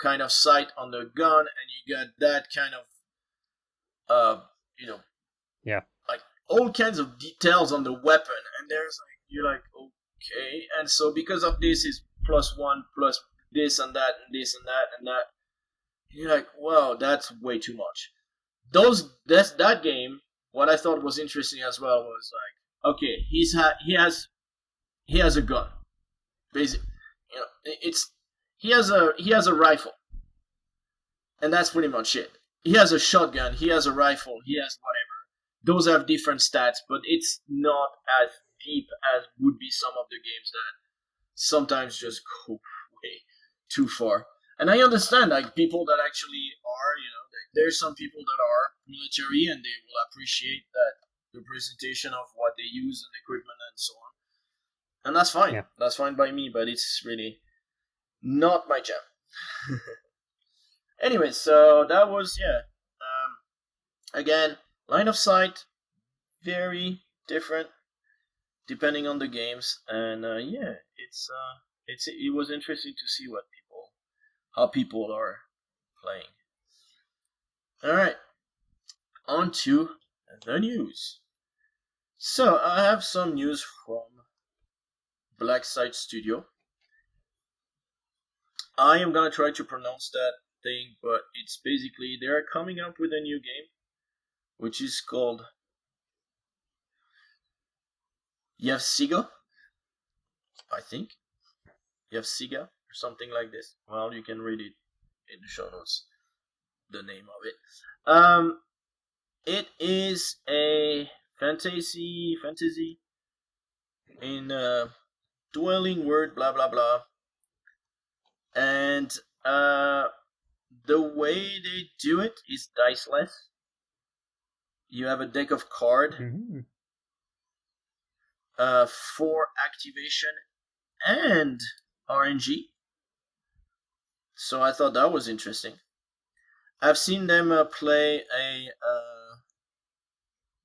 kind of sight on the gun, and you got that kind of like all kinds of details on the weapon, and you're like, okay, and so because of this is +1 plus this and that and this and that and that, you're like, wow, that's way too much. That game, what I thought was interesting as well was like, okay, he has a gun, basically, he has a rifle, and that's pretty much it. He has a shotgun, he has a rifle, he has whatever. Those have different stats, but it's not as deep as would be some of the games that sometimes just go way too far. And I understand, like, people that actually are, there's some people that are military and they will appreciate that the presentation of what they use and equipment and so on. And that's fine. Yeah. That's fine by me, but it's really not my jam. Anyway, so that was, again, line of sight, very different depending on the games, and it was interesting to see how people are playing. All right, on to the news. So I have some news from Blackside Studio. I am gonna try to pronounce that thing, but it's basically they're coming up with a new game, which is called Yevsiga, I think. Yevsiga, or something like this. Well, you can read it in the show notes, the name of it. It is a fantasy in dwelling word, blah blah blah. And the way they do it is diceless. You have a deck of cards for activation and RNG. So I thought that was interesting. I've seen them play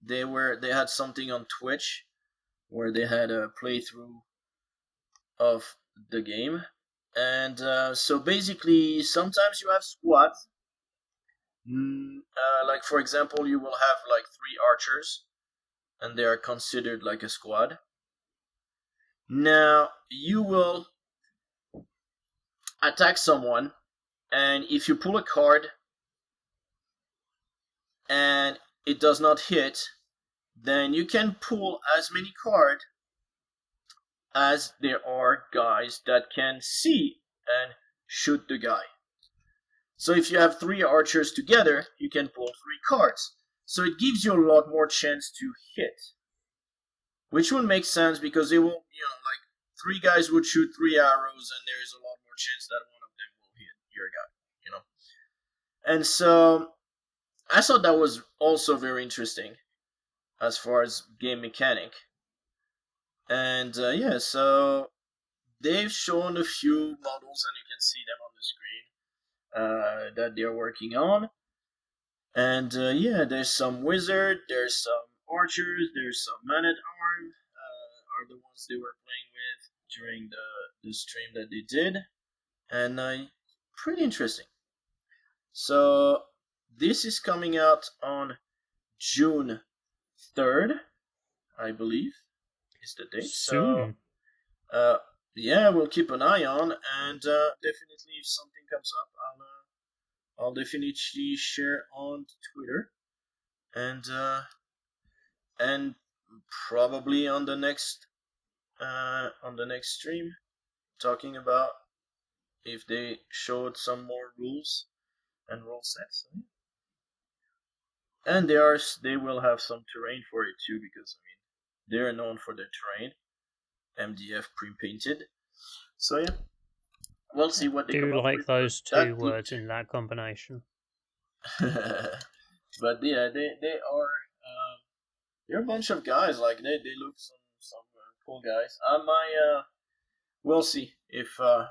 they had something on Twitch where they had a playthrough of the game. And so basically, sometimes you have squads. Like, for example, you will have like 3 archers, and they are considered like a squad. Now, you will attack someone, and if you pull a card and it does not hit, then you can pull as many cards as there are guys that can see and shoot the guy. So if you have 3 archers together, you can pull 3 cards. So it gives you a lot more chance to hit. Which would make sense because they will, like 3 guys would shoot 3 arrows, and there is a lot more chance that one of them will hit your guy, And so I thought that was also very interesting as far as game mechanic. And so they've shown a few models, and you can see them on the screen that they're working on. And there's some wizard, there's some archers, there's some man-at-arm, are the ones they were playing with during the stream that they did. And pretty interesting. So this is coming out on June 3rd, I believe, is the date. Soon. So we'll keep an eye on, and definitely if something comes up, I'll definitely share on Twitter, and probably on the next stream, talking about if they showed some more rules and rule sets. And they will have some terrain for it too, because they're known for their terrain, MDF pre-painted. So yeah, we'll see what they come up with. Do like those 2 words in that combination. But yeah, they are they're a bunch of guys. Like they look some cool guys. We'll see if I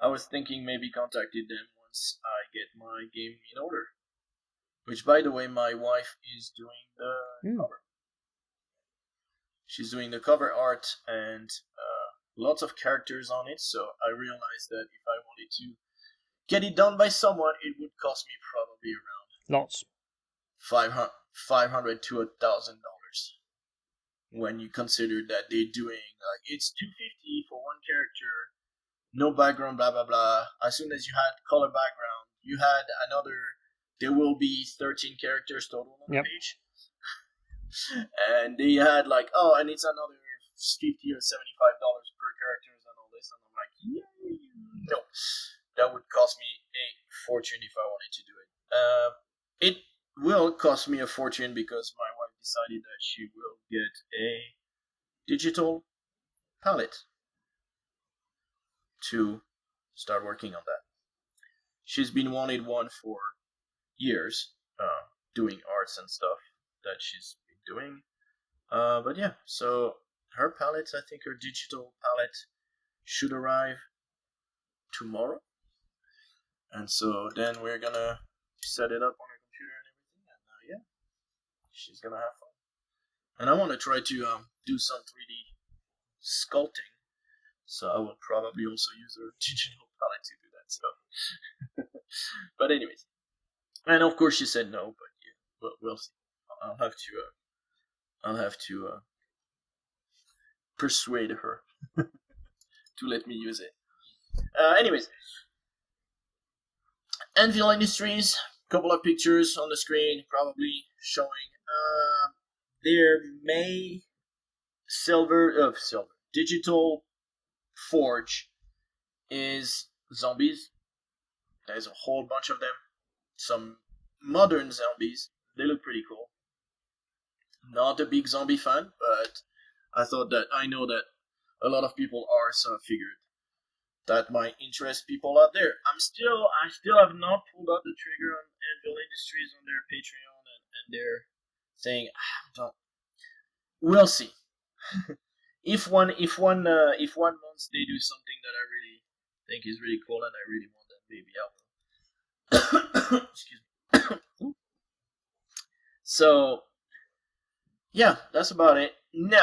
was thinking maybe contacted them once I get my game in order. Which, by the way, my wife is doing the cover. She's doing the cover art and lots of characters on it. So I realized that if I wanted to get it done by someone, it would cost me probably around lots $500 to $1,000. When you consider that they're doing it's $250 for one character, no background, blah blah blah. As soon as you had color background, you had another. There will be 13 characters total on the page, and they had and it's another $50 or $75 per character and all this, and I'm like, no, that would cost me a fortune if I wanted to do it. It will cost me a fortune because my wife decided that she will get a digital palette to start working on that. She's been wanting one for years, doing arts and stuff that she's been doing. But yeah, so her palette, I think her digital palette should arrive tomorrow. And so then we're gonna set it up on her computer and everything, and she's gonna have fun. And I want to try to do some 3D sculpting, so I will probably also use her digital palette to do that. So, but anyways, and of course she said no, but yeah, we'll see. I'll have to persuade her to let me use it. Anyways, Anvil Industries, couple of pictures on the screen, probably showing their May digital forge is zombies. There's a whole bunch of them. Some modern zombies. They look pretty cool. Not a big zombie fan, but I know that a lot of people are, so I figured that might interest people out there. I still have not pulled out the trigger on Anvil Industries on their Patreon and their thing. We'll see. if one month they do something that I really think is really cool and I really want that, maybe I will. Excuse me. So yeah, that's about it. Now,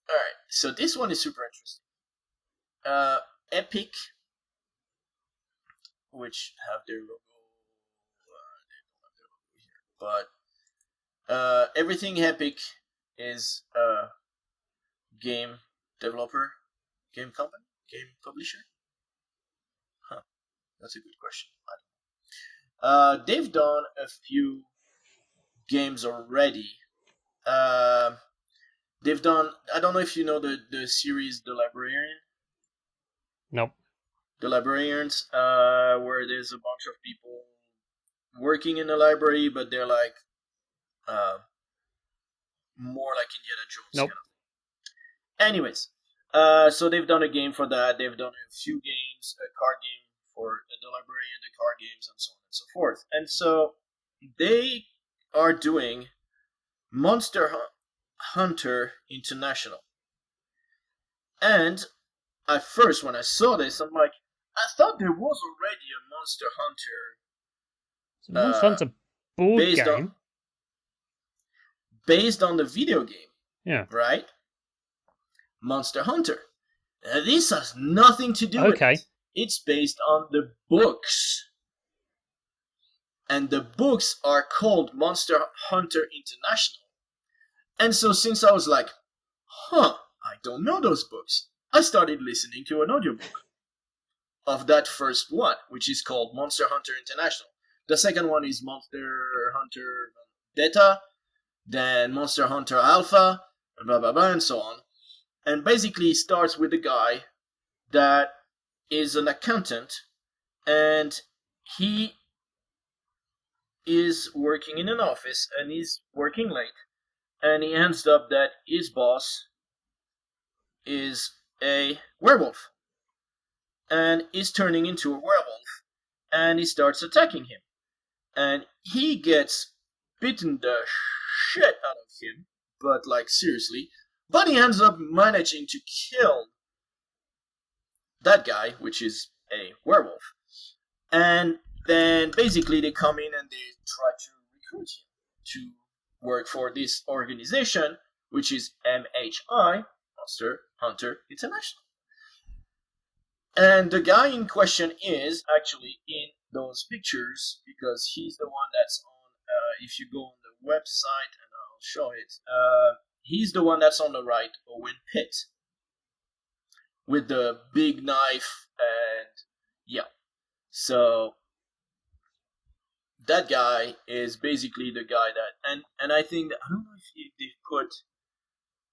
all right. So this one is super interesting. Epic, which have their logo. They don't have their logo here, but everything Epic is a game developer, game company, game publisher. That's a good question. I don't know. They've done a few games already. They've done. I don't know if you know the series The Librarian. Nope. the librarians, where there's a bunch of people working in the library, but they're like more like Indiana Jones. Nope. Kind of. Anyways, so they've done a game for that. They've done a few games, a card game for the librarian, the card games, and so on and so forth. And so they are doing Monster Hunter International. And at first, when I saw this, I'm like, I thought there was already a Monster Hunter. So Monster Hunter board game? Based on the video game. Yeah. Right? Monster Hunter. This has nothing to do with it. It's based on the books. And the books are called Monster Hunter International. And so since I was like, I don't know those books, I started listening to an audiobook of that first one, which is called Monster Hunter International. The second one is Monster Hunter Beta, then Monster Hunter Alpha, and blah blah blah, and so on. And basically it starts with a guy that is an accountant, and he is working in an office, and he's working late, and he ends up that his boss is a werewolf, and is turning into a werewolf, and he starts attacking him, and he gets bitten the shit out of him, but like seriously, but he ends up managing to kill that guy, which is a werewolf, and then basically they come in and they try to recruit him to work for this organization, which is MHI, Monster Hunter International. And the guy in question is actually in those pictures, because he's the one that's on, if you go on the website, and I'll show it, he's the one that's on the right, Owen Pitt, with the big knife, and yeah. So that guy is basically the guy that, and I think that, I don't know if they've put,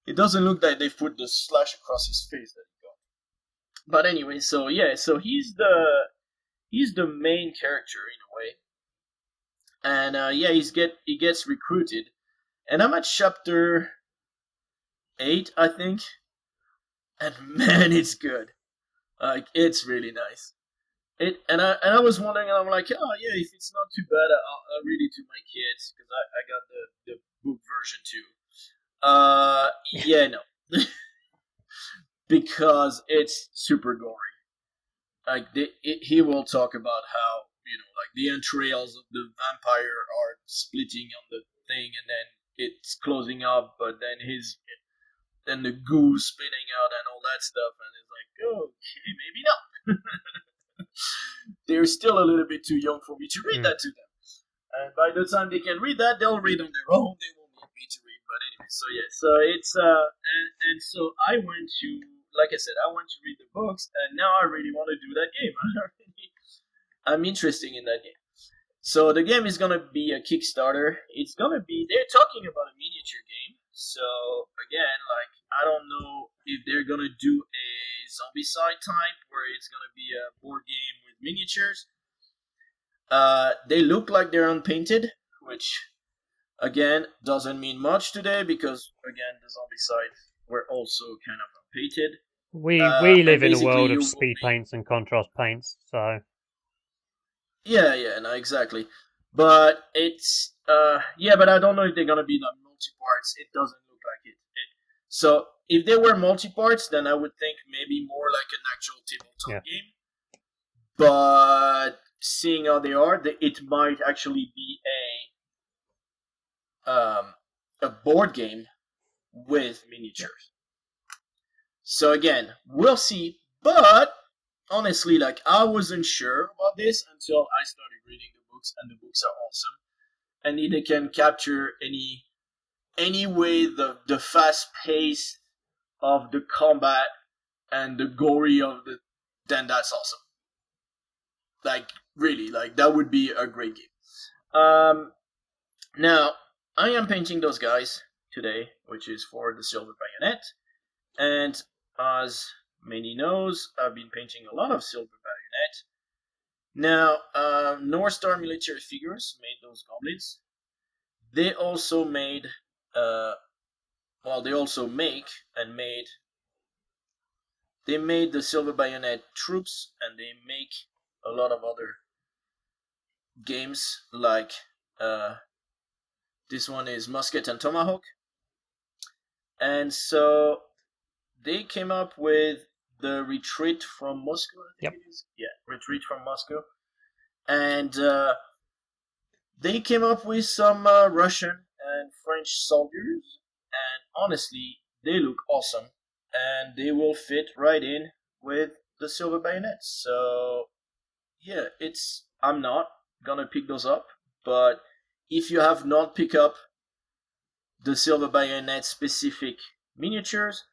it doesn't look like they've put the slash across his face that he got. But anyway, so yeah, so he's the main character in a way. And yeah, he gets recruited. And I'm at chapter 8, I think. And man, it's good. Like, it's really nice. And I was wondering, and I'm like, oh yeah, if it's not too bad, I'll read it to my kids, because I got the book version too. Yeah, no. Because it's super gory. Like, he will talk about how, like the entrails of the vampire are splitting on the thing, and then it's closing up, but then the goo spitting out and all that stuff, and it's like, okay, maybe not. They're still a little bit too young for me to read that to them. And by the time they can read that, they'll read on their own. They won't need me to read. But anyway, so yeah, so it's and so I went to, like I said, I went to read the books, and now I really want to do that game. I'm interested in that game. So the game is gonna be a Kickstarter. It's gonna be, they're talking about a miniature game. So again, like, I don't know if they're gonna do a Zombicide type where it's gonna be a board game with miniatures. They look like they're unpainted, which again doesn't mean much today, because again the Zombicide were also kind of unpainted. We live in a world of speed paints and contrast paints, so yeah, no, exactly. But it's yeah, but I don't know if they're gonna be like multi-parts. It doesn't look like it. So if they were multi-parts, then I would think maybe more like an actual tabletop game. But seeing how they are, it might actually be a board game with miniatures. So again, we'll see. But honestly, like, I wasn't sure about this until I started reading the books, and the books are awesome. And they can capture any way the fast pace of the combat and the gory of then that's awesome. Like, really, like, that would be a great game. Now, I am painting those guys today, which is for the Silver Bayonet. And as many knows, I've been painting a lot of Silver Bayonet. Now, North Star Military Figures made those goblins. They also made, they also make and made. They made the Silver Bayonet troops, and they make a lot of other games like this one is Muskets and Tomahawk. And so they came up with the Retreat from Moscow. Yep. Yeah, Retreat from Moscow. And they came up with some Russian and French soldiers. And honestly, they look awesome. And they will fit right in with the Silver Bayonets. So, yeah, I'm not gonna pick those up. But if you have not picked up the Silver Bayonet specific miniatures,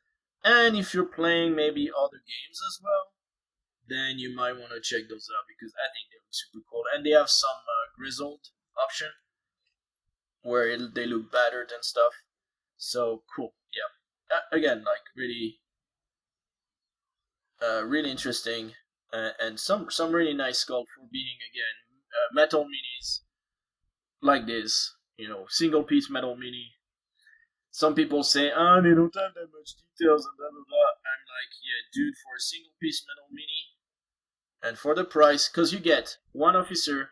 and if you're playing maybe other games as well, then you might want to check those out because I think they look super cool. And they have some grizzled option where they look battered and stuff. So cool, yeah. Again, like really, really interesting, and some really nice sculpt for being again metal minis like this. Single piece metal mini. Some people say, they don't have that much details and blah blah blah. I'm like, yeah, dude, for a single piece metal mini, and for the price, because you get one officer,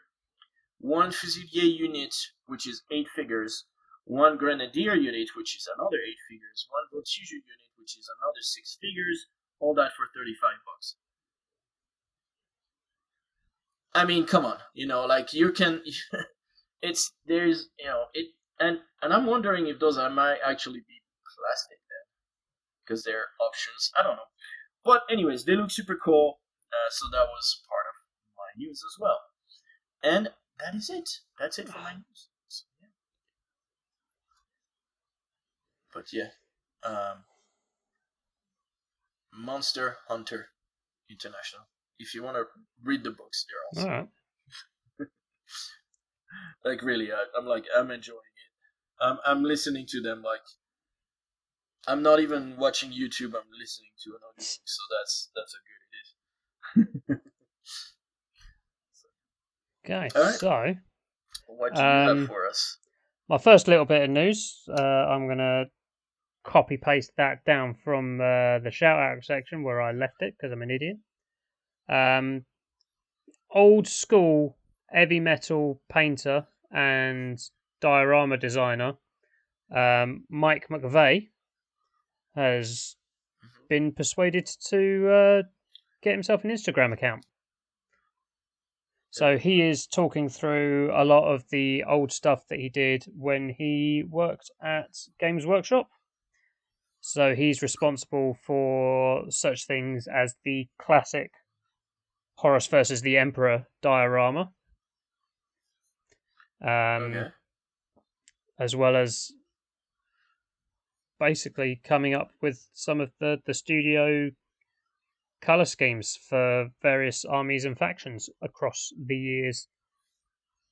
one fusilier unit, which is 8 figures, one grenadier unit, which is another 8 figures, one voltigeur unit, which is another 6 figures, all that for $35. I mean, come on, like you can, and I'm wondering if those might actually be plastic then, because they're options. I don't know, but anyways, they look super cool. So that was part of my news as well, and that is it. That's it for my news. So, yeah. But yeah, Monster Hunter International. If you want to read the books, they're also. All right. Like really, I'm enjoying it. I'm listening to them like I'm not even watching YouTube. I'm listening to an audiobook, so that's how good it is. Okay, right. so what do you have for us? My first little bit of news, I'm going to copy paste that down from the Shoutout section where I left it because I'm an idiot. Old school heavy metal painter and diorama designer Mike McVeigh has been persuaded to get himself an Instagram account. So he is talking through a lot of the old stuff that he did when he worked at Games Workshop. So he's responsible for such things as the classic Horus versus the Emperor diorama. Okay. As well as basically coming up with some of the studio color schemes for various armies and factions across the years,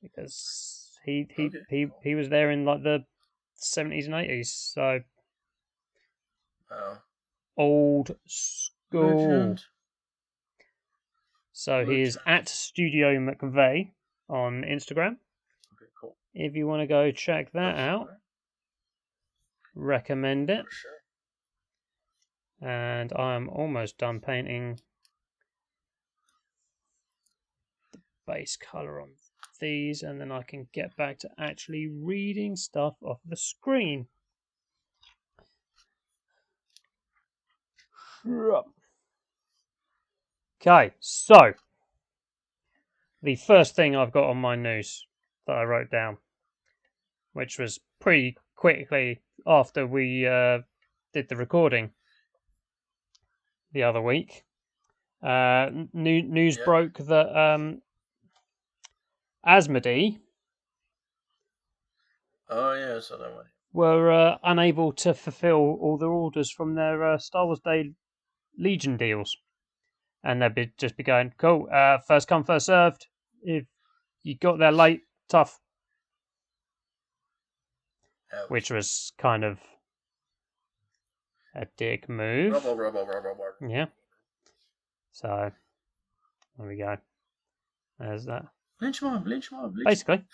because he was there in like the 70s and 80s, so old school. Legend. So he is at Studio McVeigh on Instagram. Okay, cool. If you want to go check that out, recommend it. For sure. And I'm almost done painting the base color on these, and then I can get back to actually reading stuff off the screen. Okay, so the first thing I've got on my news that I wrote down, which was pretty quickly after we did the recording the other week, news broke that Asmodee so that one were unable to fulfill all their orders from their Star Wars Day Legion deals, and they'd just be going, cool, first come, first served. If you got there late, tough. Which was kind of a dick move. Rubble. Yeah. So There we go. There's that. Bleach mob. Basically.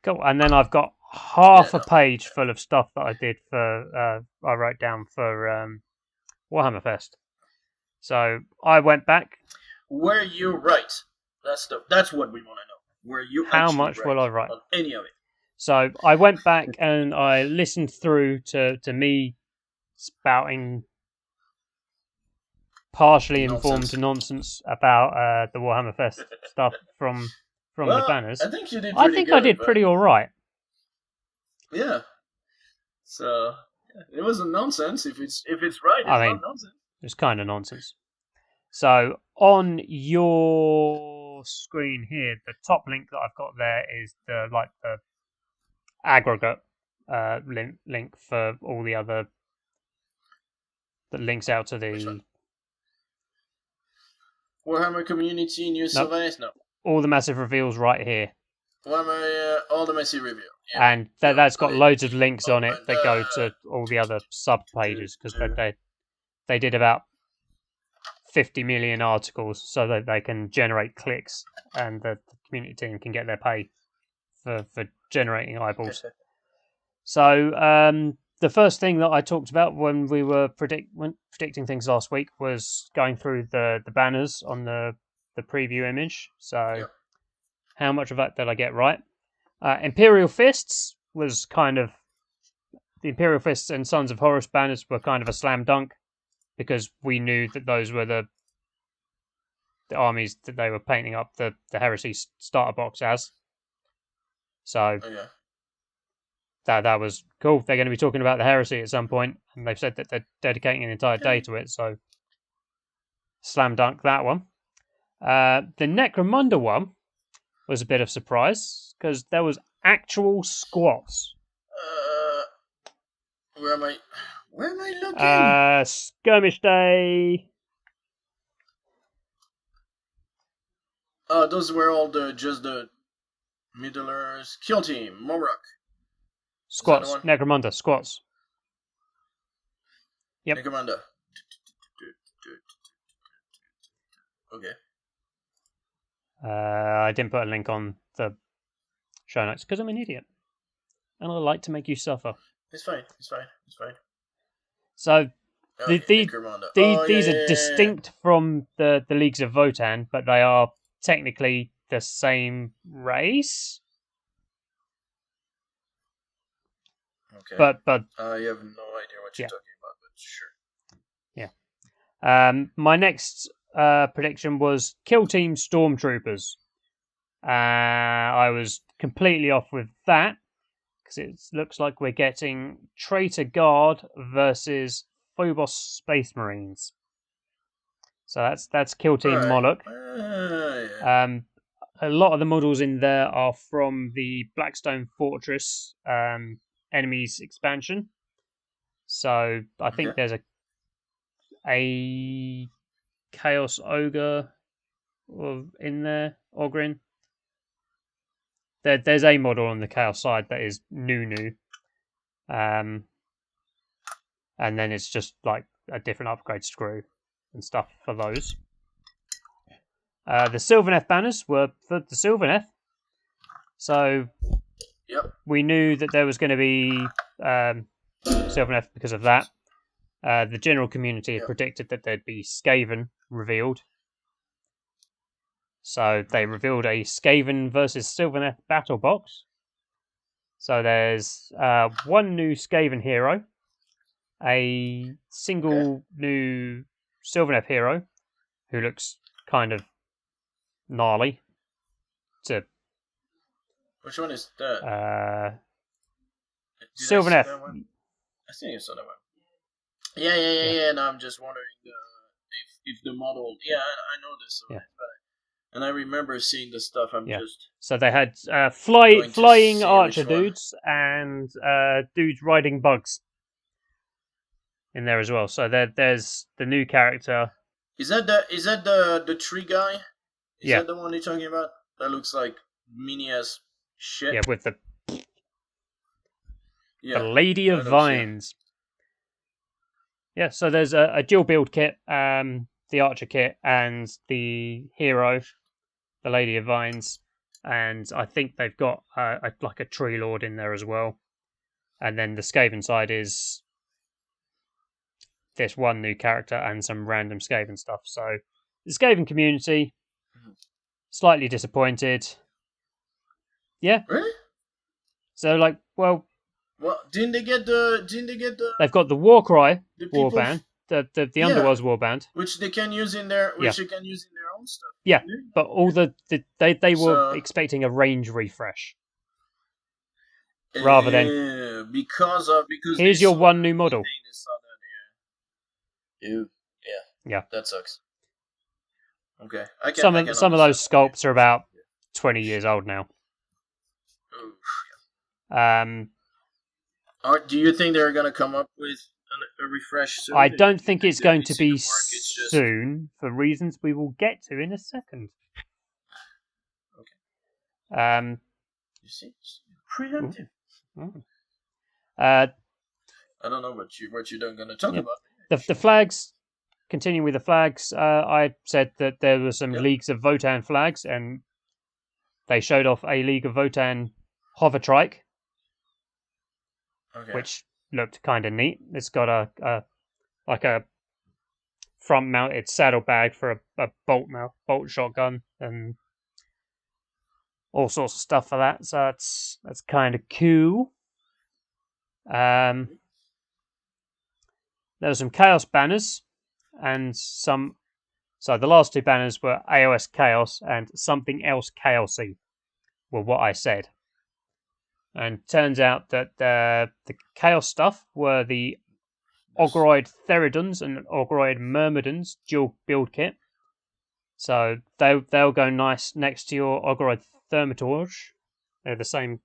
Cool. And then I've got half a page full of stuff that I did for I wrote down for Warhammer Fest. So I went back. Were you right? That's what we want to know. Were you how actually much right will I write on any of it? So I went back and I listened through to me spouting partially informed nonsense about the Warhammer Fest stuff from the banners. I think you did. I did pretty all right. Yeah. So it wasn't nonsense. If it's right, it's not nonsense. It's kind of nonsense. So on your screen here, the top link that I've got there is the aggregate link for all the other that links out to the Warhammer community news surveys. No, all the massive reveals right here. Warhammer all the massive review. Yeah. And that's got loads of links on it that go to all the other sub pages because they did about 50 million articles so that they can generate clicks and the community team can get their pay for generating eyeballs. So the first thing that I talked about when we were predicting things last week was going through the banners on the preview image. So how much of that did I get right? Imperial Fists was kind of... The Imperial Fists and Sons of Horus banners were kind of a slam dunk because we knew that those were the armies that they were painting up the heresy starter box as. So that was cool. They're going to be talking about the heresy at some point, and they've said that they're dedicating an entire day to it, so slam dunk that one. The Necromunda one was a bit of surprise because there was actual squats. Where am I looking? Skirmish Day. Those were all just the middlers. Kill Team, Momrock. Squats. Necromunda, squats. Yep. Necromunda. Okay. I didn't put a link on the show notes because I'm an idiot. And I like to make you suffer. It's fine. So, these are distinct from the Leagues of Votan, but they are technically the same race. Okay. But I have no idea what you're talking about, but sure. Yeah. My next prediction was Kill Team Stormtroopers. I was completely off with that because it looks like we're getting Traitor Guard versus Phobos Space Marines. So that's Kill Team Moloch. A lot of the models in there are from the Blackstone Fortress enemies expansion. So I think there's a Chaos Ogre in there, Ogrin. There's a model on the Chaos side that is new. And then it's just like a different upgrade screw and stuff for those. The Sylvaneth banners were for the Sylvaneth. So we knew that there was going to be Sylvaneth because of that. The general community had predicted that there'd be Skaven revealed. So they revealed a Skaven versus Sylvaneth battle box. So there's one new Skaven hero, a single new Sylvaneth hero who looks kind of gnarly. Which one is that? Sylvaneth. I think I saw that one. Yeah. And I'm just wondering if the model. Yeah, I know this. And I remember seeing the stuff. So they had flying archer dudes and dudes riding bugs in there as well. So there's the new character. Is that the tree guy? Is that the one you're talking about? That looks like mini as shit. Yeah, with the Lady of Vines. Yeah, so there's a dual build kit. the archer kit and the hero, the Lady of Vines, and I think they've got like a tree lord in there as well. And then the Skaven side is this one new character and some random Skaven stuff. So the Skaven community, slightly disappointed. Yeah. Really? So like, well, didn't they get the? They've got the Warcry the people warband, the Yeah. Underworld's warband. which they can use in their Yeah. they can use in their own stuff. Yeah, but all they were So- expecting a range refresh rather than because here's your one new model. Ew. Yeah. That sucks. Okay. Some of those sculpts are about 20 years old now. Do you think they're gonna come up with a refresh soon? I don't think it's going to be It's just- soon for reasons we will get to in a second. Okay. You see, preemptive. I don't know what you're going to talk about. The flags. Continuing with the flags, I said that there were some Leagues of Votan flags, and they showed off a League of Votan hovertrike, which looked kind of neat. It's got a front-mounted saddlebag for a bolt shotgun and all sorts of stuff for that. So that's kind of cool. There were some Chaos banners. And so the last two banners were AOS Chaos and something else Chaosy, were what I said. And turns out that the Chaos stuff were the Ogroid Theridons and Ogroid Myrmidons dual build kit. So they'll go nice next to your Ogroid Thermitorge. They're the same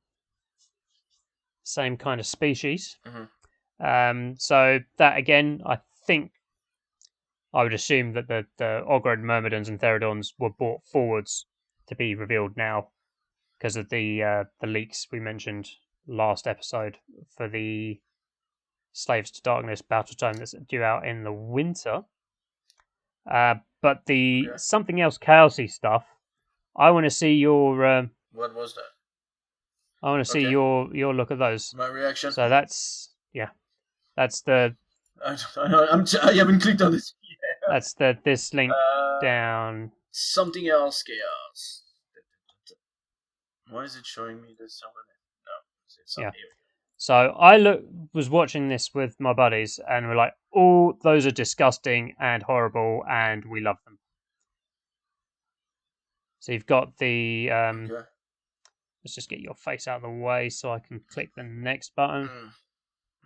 kind of species. Mm-hmm. So that again, I think I would assume that the Ogroid Myrmidons and Theridons were brought forwards to be revealed now because of the leaks we mentioned last episode for the Slaves to Darkness battle tome that's due out in the winter. But the something else chaosy stuff, I want to see your. What was that? I want to see your look at those. My reaction. So that's the. I haven't clicked on this yet. That's this link down. Something else chaos. Why is it showing me this? No, it's not here. So I was watching this with my buddies, and we're like, "Oh, those are disgusting and horrible, and we love them." So you've got the. Let's just get your face out of the way so I can click the next button.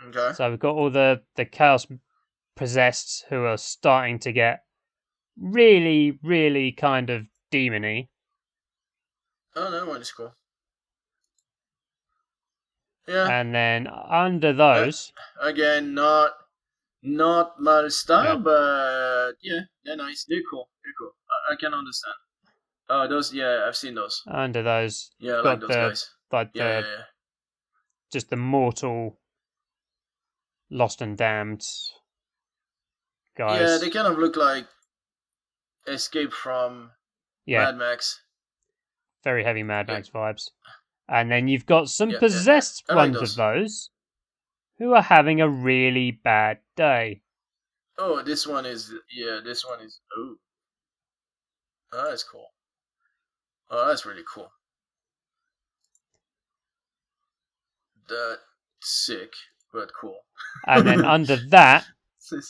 Okay. So we've got all the chaos possessed who are starting to get really, really kind of demony. Oh, that one is cool. Yeah. And then under those, again, not my style, but yeah, they're nice. They're cool. I can understand. Oh, those. Yeah, I've seen those. Under those, yeah, I like those guys. Like just the mortal, lost and damned guys. Yeah, they kind of look like Escape from Mad Max. Very heavy Mad Max vibes. And then you've got some possessed ones of those who are having a really bad day. Oh, this one is. Oh, that's cool. Oh, that's really cool. That's sick, but cool. And then under that,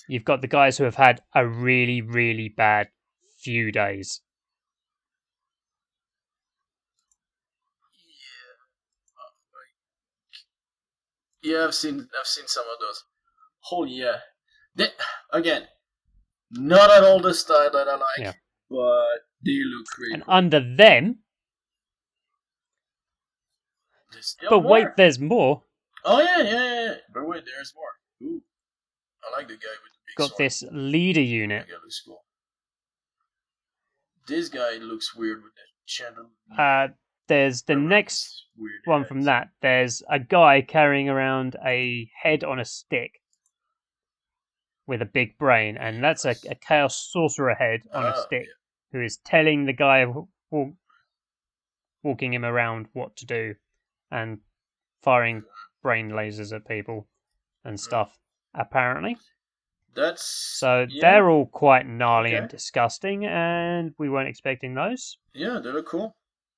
you've got the guys who have had a really, really bad few days. Yeah, I've seen some of those. Oh yeah, again, not at all the style that I like, but they look really. And cool. under them, wait, there's more. Oh yeah. But wait, there's more. Ooh, I like the guy with the big got sword. this leader unit. That guy looks cool. This guy looks weird with that chandelier. There's the next one from that. There's a guy carrying around a head on a stick. with a big brain, and that's a Chaos Sorcerer head on a stick who is telling the guy walking him around what to do and firing brain lasers at people and stuff, apparently. They're all quite gnarly and disgusting, and we weren't expecting those. Yeah, they look cool.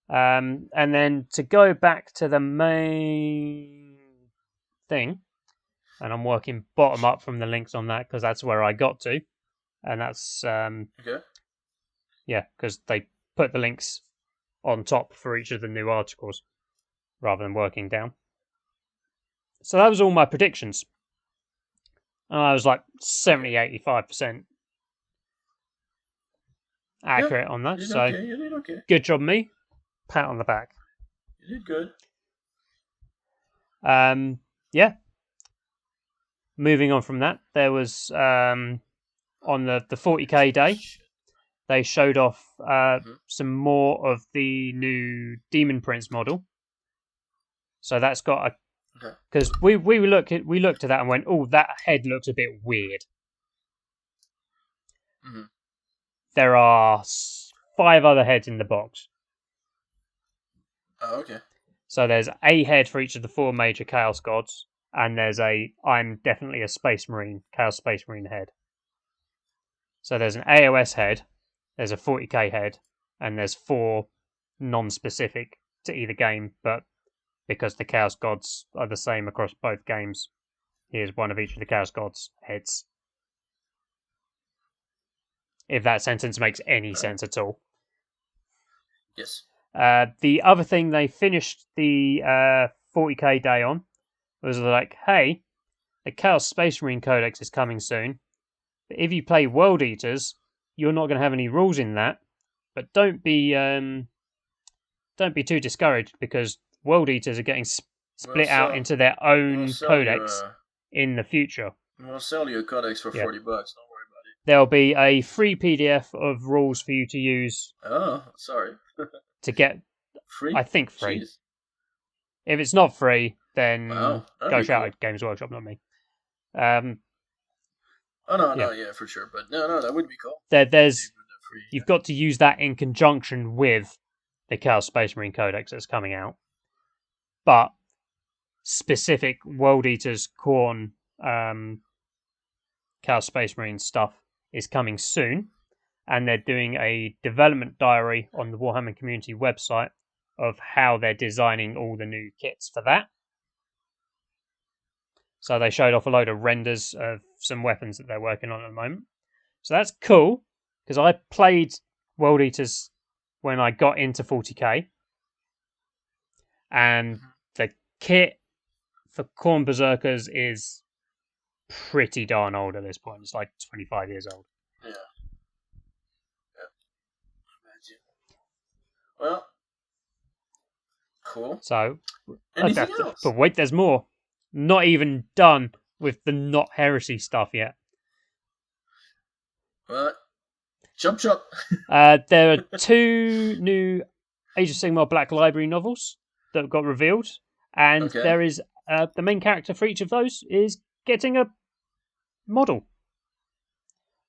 And then to go back to the main thing, and I'm working bottom up from the links on that because that's where I got to, and that's because they put the links on top for each of the new articles rather than working down. So that was all my predictions. And I was like 70-85% accurate on that. So you did okay. Good job, me. Pat on the back. You did good. Moving on from that, there was on the 40k day, they showed off some more of the new Demon Prince model. So that's got because we looked at that and went, oh, that head looks a bit weird. Mm-hmm. There are 5 other heads in the box. Oh, okay. So there's a head for each of the 4 major Chaos Gods, and there's I'm definitely a Space Marine, Chaos Space Marine head. So there's an AOS head, there's a 40k head, and there's 4 non-specific to either game, but because the Chaos Gods are the same across both games, here's one of each of the Chaos Gods' heads. If that sentence makes any sense at all. Yes. The other thing they finished the 40k day on was like, hey, the Chaos Space Marine Codex is coming soon, but if you play World Eaters, you're not going to have any rules in that, but don't be too discouraged because World Eaters are getting split out into their own codex in the future. We'll sell you a codex for $40. Don't worry about it. There'll be a free PDF of rules for you to use. Oh, sorry. To get free? I think free. Jeez. If it's not free, then go Shoutouts Games Workshop, not me. For sure. But no, that would be cool. You've got to use that in conjunction with the Chaos Space Marine Codex that's coming out. But specific World Eaters Khorne Chaos Space Marine stuff is coming soon, and they're doing a development diary on the Warhammer community website of how they're designing all the new kits for that. So they showed off a load of renders of some weapons that they're working on at the moment. So that's cool, because I played World Eaters when I got into 40k, and the kit for Khorne Berserkers is pretty darn old at this point. It's like 25 years old. Yeah. Well, cool. So, anything else? But wait, there's more. Not even done with the not heresy stuff yet. What? Chop. There are 2 new Age of Sigmar Black Library novels that got revealed, and there is the main character for each of those is getting a model.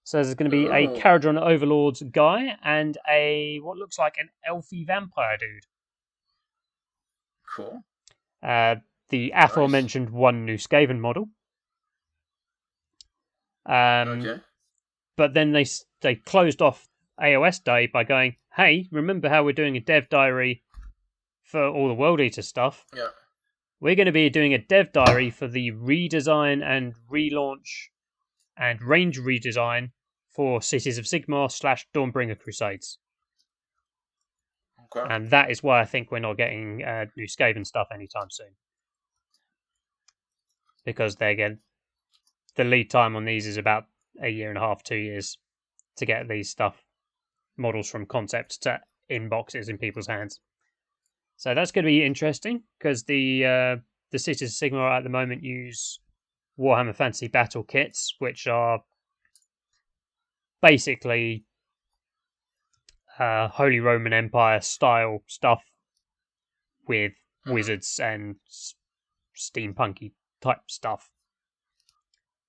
So there's going to be a Caradron Overlord guy and a what looks like an elfy vampire dude. Cool. The aforementioned 1 new Skaven model. But then they closed off AOS Day by going, hey, remember how we're doing a dev diary for all the World Eater stuff? Yeah. We're going to be doing a dev diary for the redesign and relaunch and range redesign for Cities of Sigmar / Dawnbringer Crusades. Okay. And that is why I think we're not getting new Skaven stuff anytime soon. Because the lead time on these is about 1.5 years, 2 years to get these models from concept to inboxes in people's hands. So that's going to be interesting because the Cities of Sigmar at the moment use Warhammer Fantasy Battle kits, which are basically Holy Roman Empire style stuff with wizards and steampunky type stuff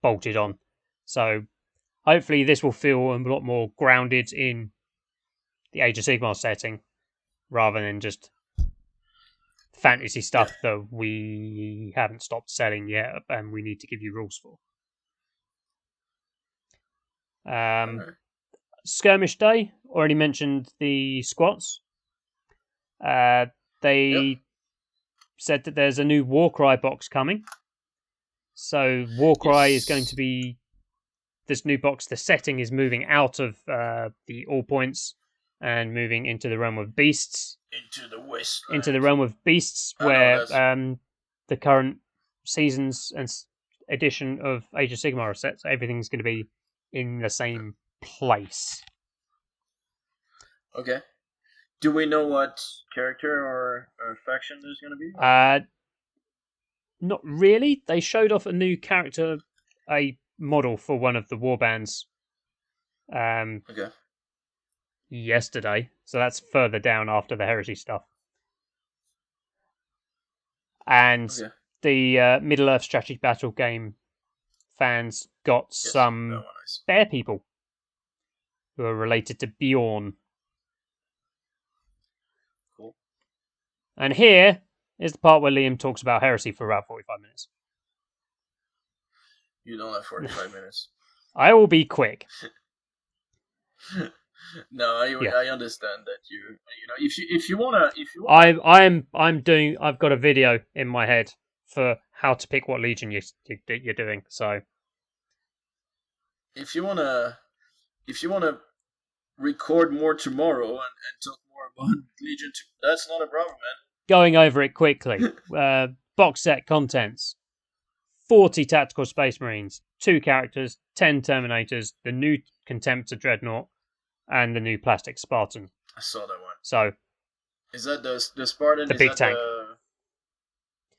bolted on. So hopefully this will feel a lot more grounded in the Age of Sigmar setting, rather than just fantasy stuff that we haven't stopped selling yet and we need to give you rules for. Skirmish Day, already mentioned the squats. They said that there's a new Warcry box coming. So Warcry is going to be this new box. The setting is moving out of the All Points and moving into the realm of beasts. Into the West. Into the realm of beasts, where the current seasons and edition of Age of Sigmar are set. So everything's going to be in the same place. Okay. Do we know what character or faction there's going to be? Not really. They showed off a new character, a model for one of the warbands. Okay. Yesterday, so that's further down after the heresy stuff. And the Middle Earth strategy battle game fans got some bear people who are related to Bjorn. Cool. And here is the part where Liam talks about heresy for about 45 minutes. You don't have 45 minutes. I will be quick. No, I understand that if you wanna I've got a video in my head for how to pick what legion you're doing. So if you wanna record more tomorrow and talk more about Legion 2, that's not a problem, man. Going over it quickly. Box set contents: 40 tactical Space Marines, 2 characters, 10 Terminators, the new Contemptor Dreadnought, and the new Plastic Spartan. I saw that one. So, is that the Spartan? The big tank.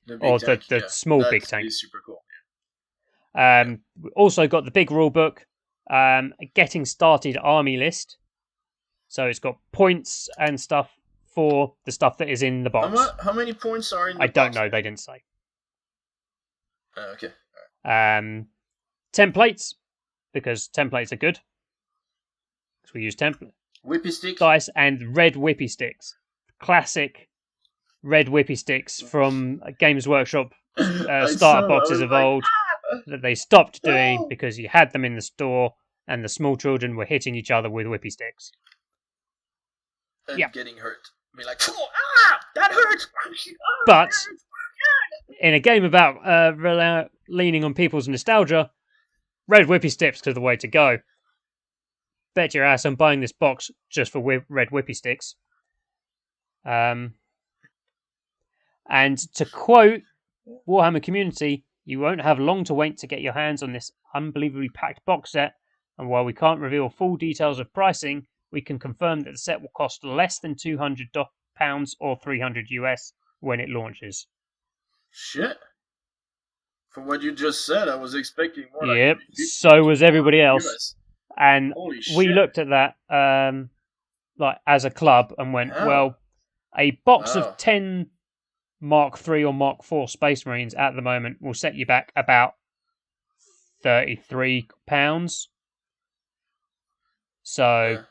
The big tank? The small big tank. Is super cool. Yeah. We also got the big rule book, getting started army list. So it's got points and stuff for the stuff that is in the box. How many points are in the box? I don't know. They didn't say. Okay. Templates, because templates are good. Because we use template. Whippy sticks. Dice and red whippy sticks. Classic red whippy sticks from Games Workshop starter boxes of old that they stopped doing because you had them in the store and the small children were hitting each other with whippy sticks. And getting hurt. Be like, that hurts! But in a game about leaning on people's nostalgia, red whippy sticks are the way to go. Bet your ass I'm buying this box just for red whippy sticks. And to quote Warhammer community, you won't have long to wait to get your hands on this unbelievably packed box set, and while we can't reveal full details of pricing, we can confirm that the set will cost less than £200 or $300 US when it launches. Shit. From what you just said, I was expecting more. Yep, so was everybody else. US. And we looked at that as a club and went, well, a box of 10 Mark III or Mark IV Space Marines at the moment will set you back about £33. So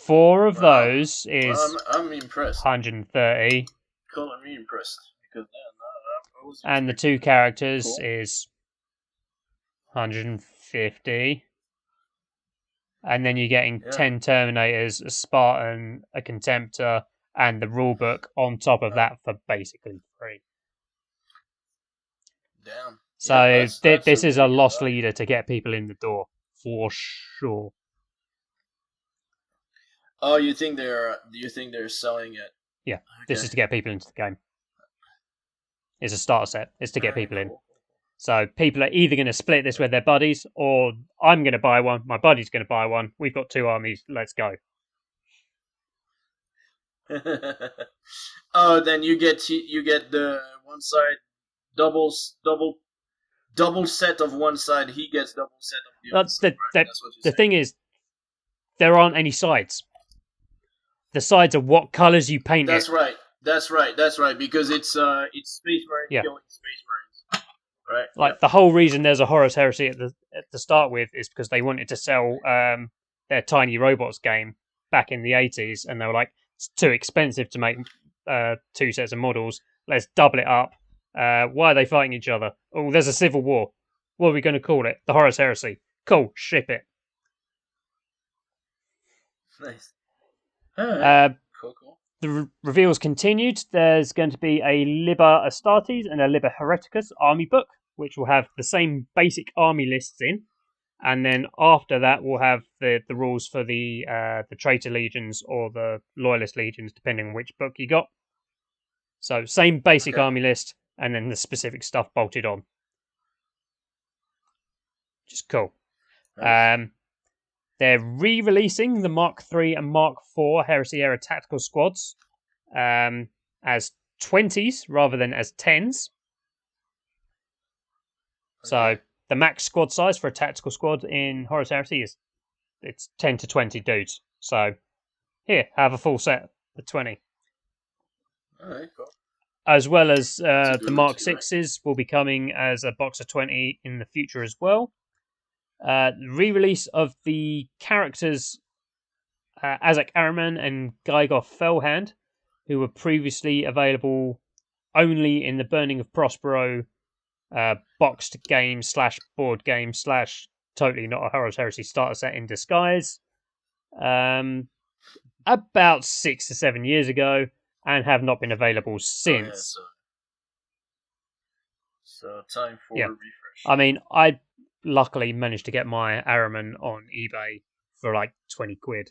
4 of those is I'm impressed. 130. Calling me impressed because and the 2 characters is 150. And then you're getting 10 Terminators, a Spartan, a Contemptor, and the rulebook on top of that for basically free. Damn. So this is a lost leader to get people in the door, for sure. Oh, do you think they're selling it? Yeah, this is to get people into the game. It's a starter set. It's to get people in. So people are either going to split this with their buddies, or I'm going to buy one, my buddy's going to buy one, we've got 2 armies, let's go. Oh, then you get the one side double set of one side, he gets double set of the other side. The thing is, there aren't any sides. The sides are what colours you paint That's it. That's right, because it's Space Marine killing Space Marines. Right. The whole reason there's a Horus heresy at to start with is because they wanted to sell their Tiny Robots game back in the 80s, and they were like, it's too expensive to make 2 sets of models. Let's double it up. Why are they fighting each other? Oh, there's a civil war. What are we going to call it? The Horus Heresy. Cool, ship it. Nice. Alright. Cool. The reveals continued. There's going to be a Liber Astartes and a Liber Hereticus army book, which will have the same basic army lists in. And then after that, we'll have the rules for the Traitor Legions or the Loyalist Legions, depending on which book you got. So same basic army list, and then the specific stuff bolted on. Just cool. Nice. They're re-releasing the Mark III and Mark IV Heresy Era Tactical Squads as 20s rather than as 10s. So the max squad size for a tactical squad in Horus Heresy it's 10 to 20 dudes. So here, have a full set for 20. Alright, cool. As well as the Mark routine, VIs will be coming as a box of 20 in the future as well. Re-release of the characters Azak Araman and Gygoth Fellhand, who were previously available only in the Burning of Prospero boxed game / board game / totally not a Horus Heresy starter set in disguise, about 6 to 7 years ago, and have not been available since. So time for a refresh. I mean, I luckily managed to get my Araman on eBay for like 20 quid,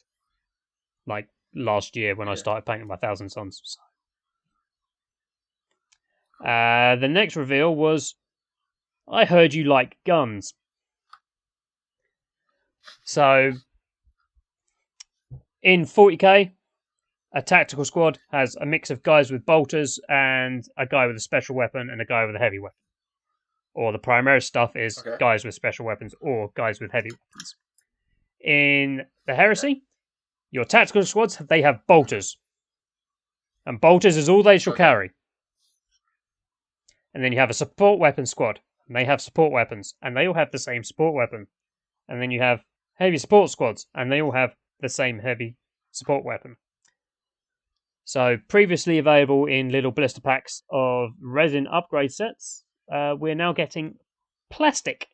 like last year when I started painting my Thousand Sons. The next reveal was, I heard you like guns. So, in 40k, a tactical squad has a mix of guys with bolters and a guy with a special weapon and a guy with a heavy weapon. Or the primary stuff is guys with special weapons or guys with heavy weapons. In the Heresy, your tactical squads, they have bolters. And bolters is all they shall carry. And then you have a support weapon squad. And they have support weapons. And they all have the same support weapon. And then you have heavy support squads. And they all have the same heavy support weapon. So, previously available in little blister packs of resin upgrade sets, we're now getting plastic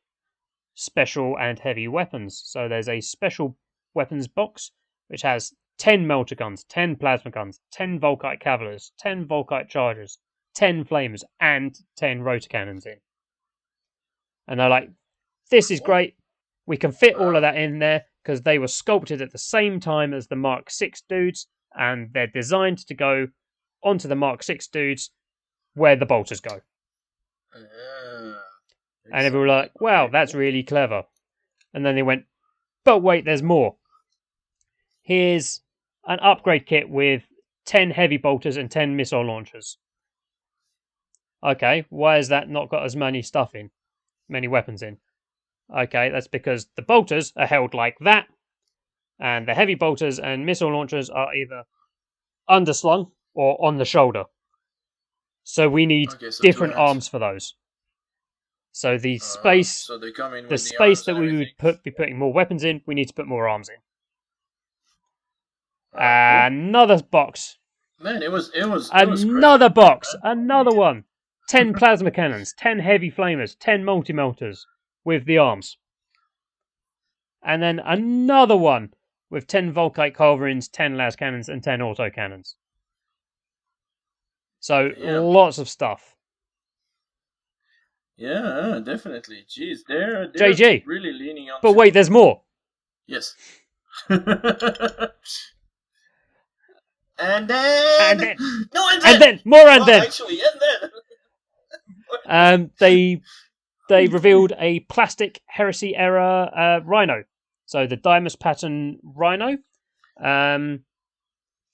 special and heavy weapons. So there's a special weapons box which has 10 melter guns, 10 plasma guns, 10 Volkite Cavaliers, 10 Volkite Chargers, 10 Flamers, and 10 rotor cannons in. And they're like, this is great. We can fit all of that in there because they were sculpted at the same time as the Mark VI dudes, and they're designed to go onto the Mark VI dudes where the bolters go. And everyone were like, wow, that's really clever. And then they went, but wait, there's more. Here's an upgrade kit with 10 heavy bolters and 10 missile launchers. Okay, why has that not got as many weapons in? Okay, that's because the bolters are held like that, and the heavy bolters and missile launchers are either underslung or on the shoulder. So we need different arms for those. So the space, that we would be putting more weapons in, we need to put more arms in. Cool. Another box. Man, it was another box. Another one. 10 plasma cannons, 10 heavy flamers, 10 multi-melters with the arms. And then another one with 10 Volkite Culverins, 10 las cannons, and 10 auto cannons. So lots of stuff. Yeah, definitely. Jeez, they're JG. Really leaning on. But wait, there's more. Yes. And then no, and then more, and then actually, and then they revealed a plastic Heresy era Rhino. So the Dymus pattern Rhino.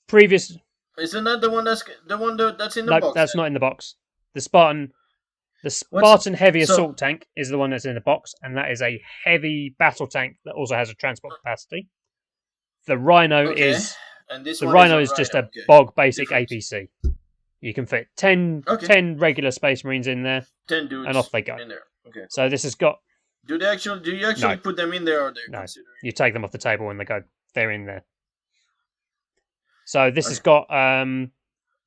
Previous. Isn't that the one that's in the box? No, that's not in the box. The Spartan heavy assault tank is the one that's in the box, and that is a heavy battle tank that also has a transport capacity. The Rhino is just a bog basic APC. You can fit 10 regular Space Marines in there, 10 dudes and off they go. in there. Okay. So this has got Do you actually No. put them in there, or they're No, considering? you take them off the table and they're in there. So this has got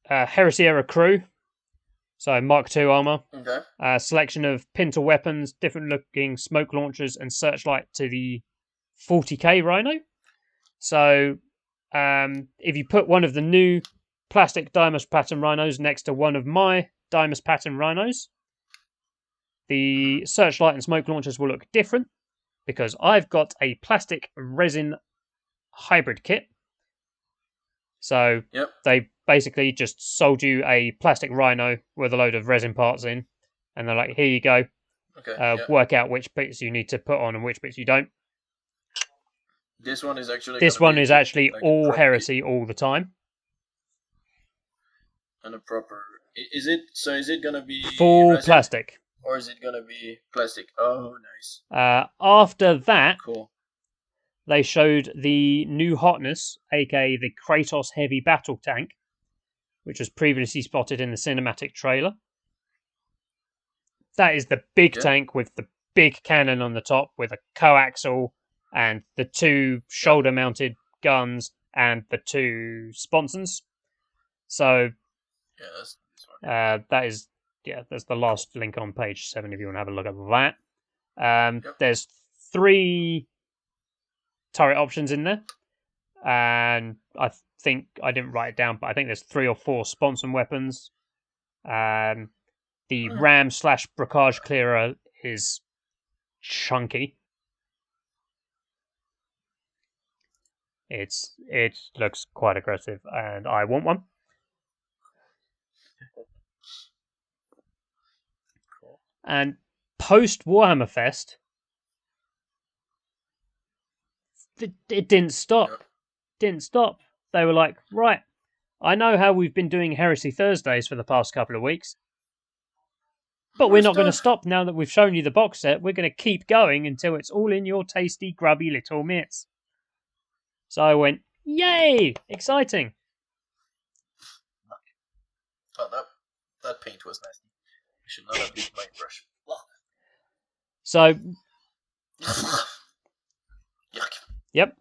Heresy era crew, so Mark II armor, Okay. selection of pintle weapons, different looking smoke launchers, and searchlight to the 40k Rhino. So if you put one of the new plastic Dymus pattern rhinos next to one of my Dymus pattern rhinos, the searchlight and smoke launchers will look different because I've got a plastic resin hybrid kit. So they basically just sold you a plastic rhino with a load of resin parts in, and they're like, here you go. Okay. Work out which bits you need to put on and which bits you don't. This one is actually. This one is actually like all heresy all the time. And a proper. Is it? So is it gonna be full resin, plastic, or is it gonna be plastic? Oh, nice. After that, Cool. they showed the new hotness, aka the Kratos Heavy Battle Tank, which was previously spotted in the cinematic trailer. That is the big tank with the big cannon on the top with a coaxial and the 2 shoulder-mounted guns and the 2 sponsons. So that's that is that's the last link on page 7 if you want to have a look at that. There's 3 turret options in there, and I think I didn't write it down, but I think there's 3 or 4 sponson weapons. The ram / brocage clearer is chunky. It looks quite aggressive, and I want one. And post Warhammer Fest, it didn't stop. Didn't stop. They were like, right, I know how we've been doing Heresy Thursdays for the past couple of weeks, but we're not going to stop now that we've shown you the box set. We're going to keep going until it's all in your tasty, grubby little mitts. So I went, yay! Exciting. Oh, that paint was nasty. I should not have used my brush. So... Yuck. Yep.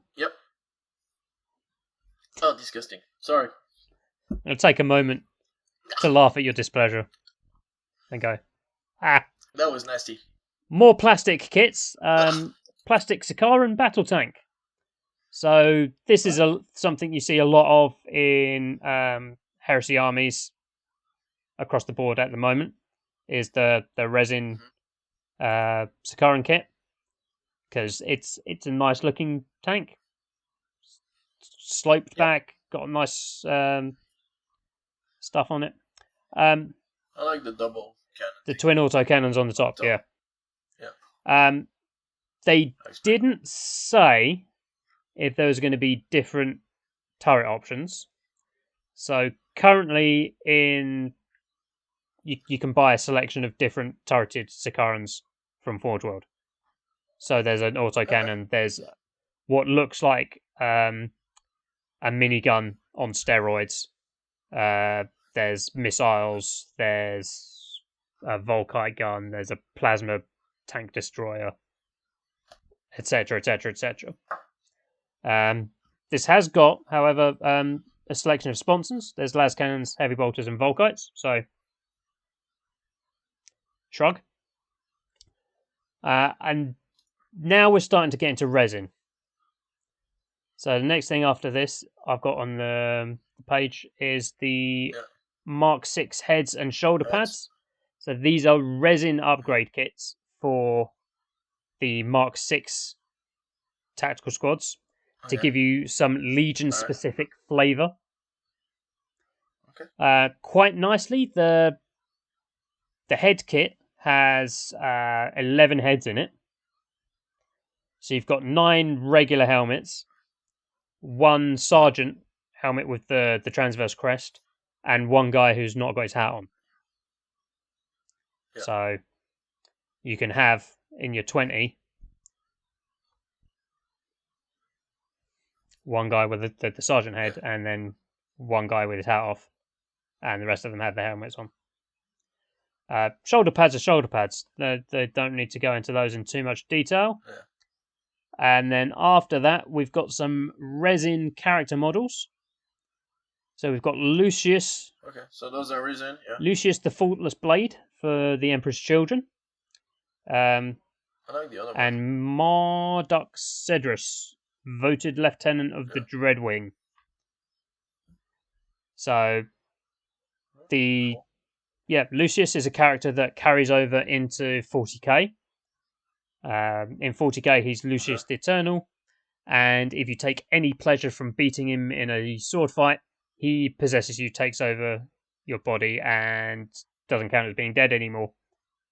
Oh, disgusting. Sorry. I'll take a moment to laugh at your displeasure and go, That was nasty. More plastic kits. Plastic Sakaran battle tank. So this is something you see a lot of in Heresy armies across the board at the moment, is the resin Sakaran kit, because it's a nice looking tank, sloped back, got nice stuff on it. I like the double cannon. The twin auto cannons on the top. Yeah. They didn't say if there was going to be different turret options. So currently you can buy a selection of different turreted Sicarans from Forge World. So there's an autocannon, there's what looks like a minigun on steroids. There's missiles, there's a Volkite gun, there's a plasma tank destroyer, etc., etc., etc. This has got, however, a selection of sponsons. There's las cannons, heavy bolters, and Volkites. So, shrug. And now we're starting to get into resin. So the next thing after this I've got on the page is the Mark VI heads and shoulder pads. So these are resin upgrade kits for the Mark VI tactical squads to give you some Legion-specific flavour. Quite nicely, the head kit has 11 heads in it. So you've got 9 regular helmets, 1 sergeant helmet with the transverse crest, and 1 guy who's not got his hat on. So you can have in your 20 1 guy with the sergeant head, and then 1 guy with his hat off, and the rest of them have their helmets on. Shoulder pads are shoulder pads. They don't need to go into those in too much detail. Yeah. And then after that, we've got some resin character models. So we've got Lucius. Okay, so those are resin, yeah. Lucius the Faultless Blade for the Emperor's Children. I like the other one. And Marduk Cedrus, voted Lieutenant of the Dreadwing. So Lucius is a character that carries over into 40k. In 40k, he's Lucius the Eternal, and if you take any pleasure from beating him in a sword fight, he possesses you, takes over your body, and doesn't count as being dead anymore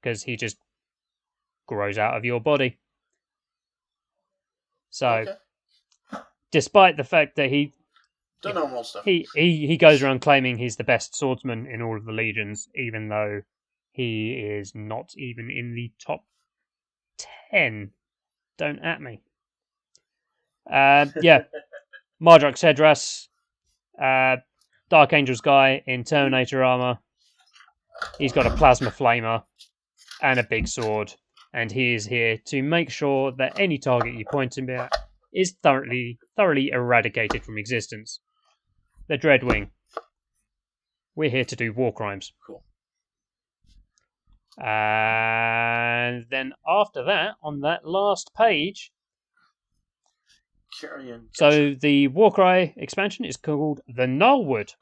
because he just grows out of your body. So, despite the fact that the normal stuff, he goes around claiming he's the best swordsman in all of the legions, even though he is not even in the top 10. Don't at me. Marduk Cedras, Dark Angel's guy in Terminator armor. He's got a plasma flamer and a big sword, and he is here to make sure that any target you point him at is thoroughly eradicated from existence. The Dreadwing. We're here to do war crimes. Cool. And then after that, on that last page, so the Warcry expansion is called the Nullwood.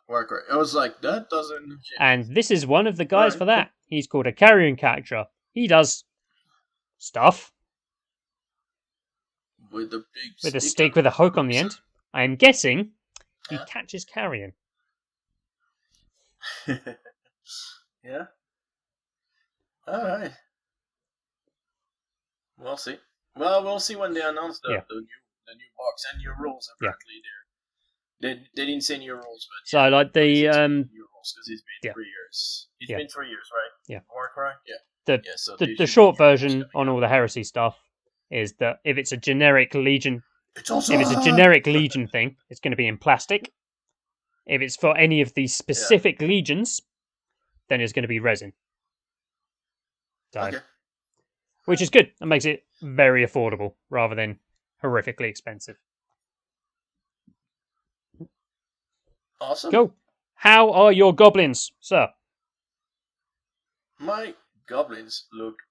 Warcry. I was like, that doesn't... And this is one of the guys for that. He's called a carrion character. He does stuff. With a stick with a hook on the end. I am guessing he catches carrion. Yeah. Alright. We'll see. Well, we'll see when they announce the new box and new rules. Apparently, they didn't say new rules, but so like the new rules because it's been 3 years. It's been 3 years, right? Yeah. Warcry. Yeah. The short version on all the heresy stuff is that if it's a generic legion, thing, it's going to be in plastic. If it's for any of the specific legions, then it's going to be resin. So, which is good. It makes it very affordable rather than horrifically expensive. Awesome. Cool. How are your goblins, sir? My goblins look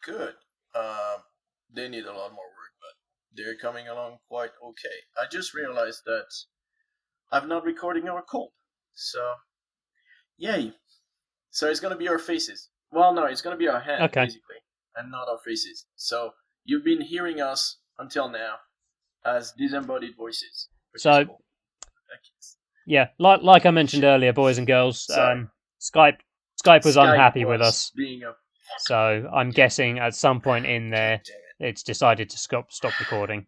good. They need a lot more work, but they're coming along quite okay. I just realized that I'm not recording our call. So, yay. So it's going to be our faces. Well, no, it's going to be our hands, basically, and not our faces. So you've been hearing us until now as disembodied voices. So, cool. Yeah, like I mentioned earlier, boys and girls, Skype was unhappy with us. So I'm guessing at some point in there, it's decided to stop recording.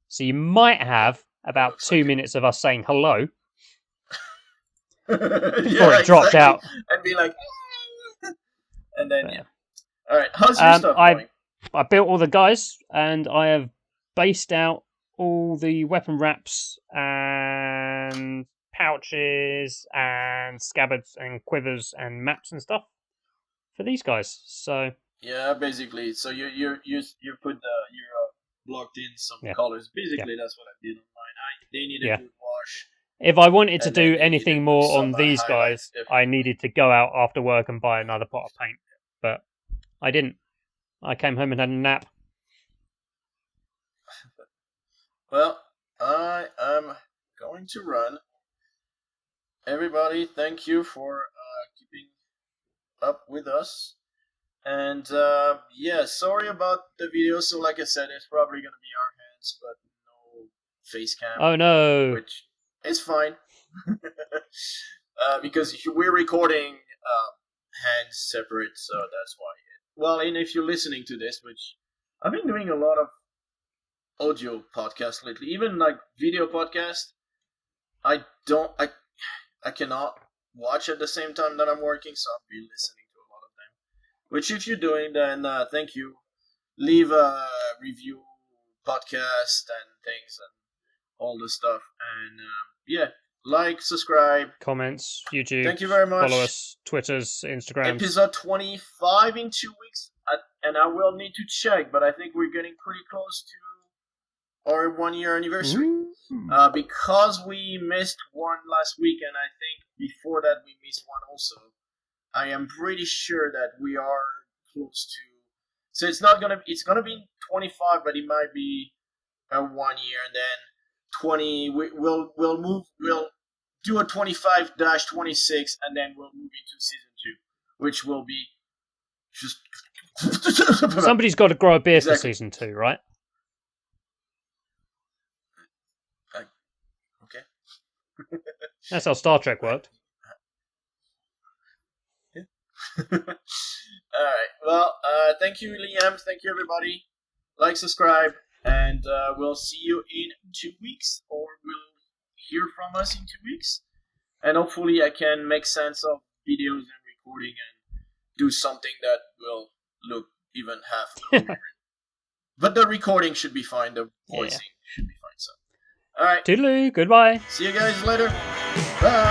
So you might have about 2 minutes of us saying hello before it dropped out. And be like, and then, Alright, how's your stuff going? I built all the guys, and I have based out all the weapon wraps and pouches and scabbards and quivers and maps and stuff for these guys. So yeah, basically, so you put you blocked in some colors. Basically, that's what I did on mine. They needed a good wash. If I wanted to do anything more on these guys, I needed to go out after work and buy another pot of paint. But I didn't. I came home and had a nap. Well, I am going to run. Everybody, thank you for keeping up with us. And sorry about the video. So like I said, it's probably going to be our hands, but no face cam. Oh no. Which is fine. Because we're recording hands separate, so that's why. Well, and if you're listening to this, which I've been doing a lot of audio podcasts lately, even like video podcasts, I cannot watch at the same time that I'm working, so I've been listening to a lot of them. Which if you're doing, then thank you. Leave a review, podcast, and things, and all the stuff. And like, subscribe, comments, YouTube. Thank you very much. Follow us, Twitters, Instagrams. Episode 25 in 2 weeks, and I will need to check, but I think we're getting pretty close to our 1 year anniversary. Because we missed one last week, and I think before that we missed one also. I am pretty sure that we are close to. So it's gonna be 25, but it might be a 1 year, and then 20. We'll do a 25-26, and then we'll move into season 2, which will be just. Somebody's got to grow a beard for season 2, right? Okay. That's how Star Trek worked. Yeah. Alright. Well, thank you, Liam. Thank you, everybody. Like, subscribe, and we'll see you in 2 weeks, or we'll hear from us in 2 weeks. And hopefully I can make sense of videos and recording and do something that will look even half coherent. But the recording should be fine. The voicing should be fine. So, all right. Toodaloo. Goodbye. See you guys later. Bye.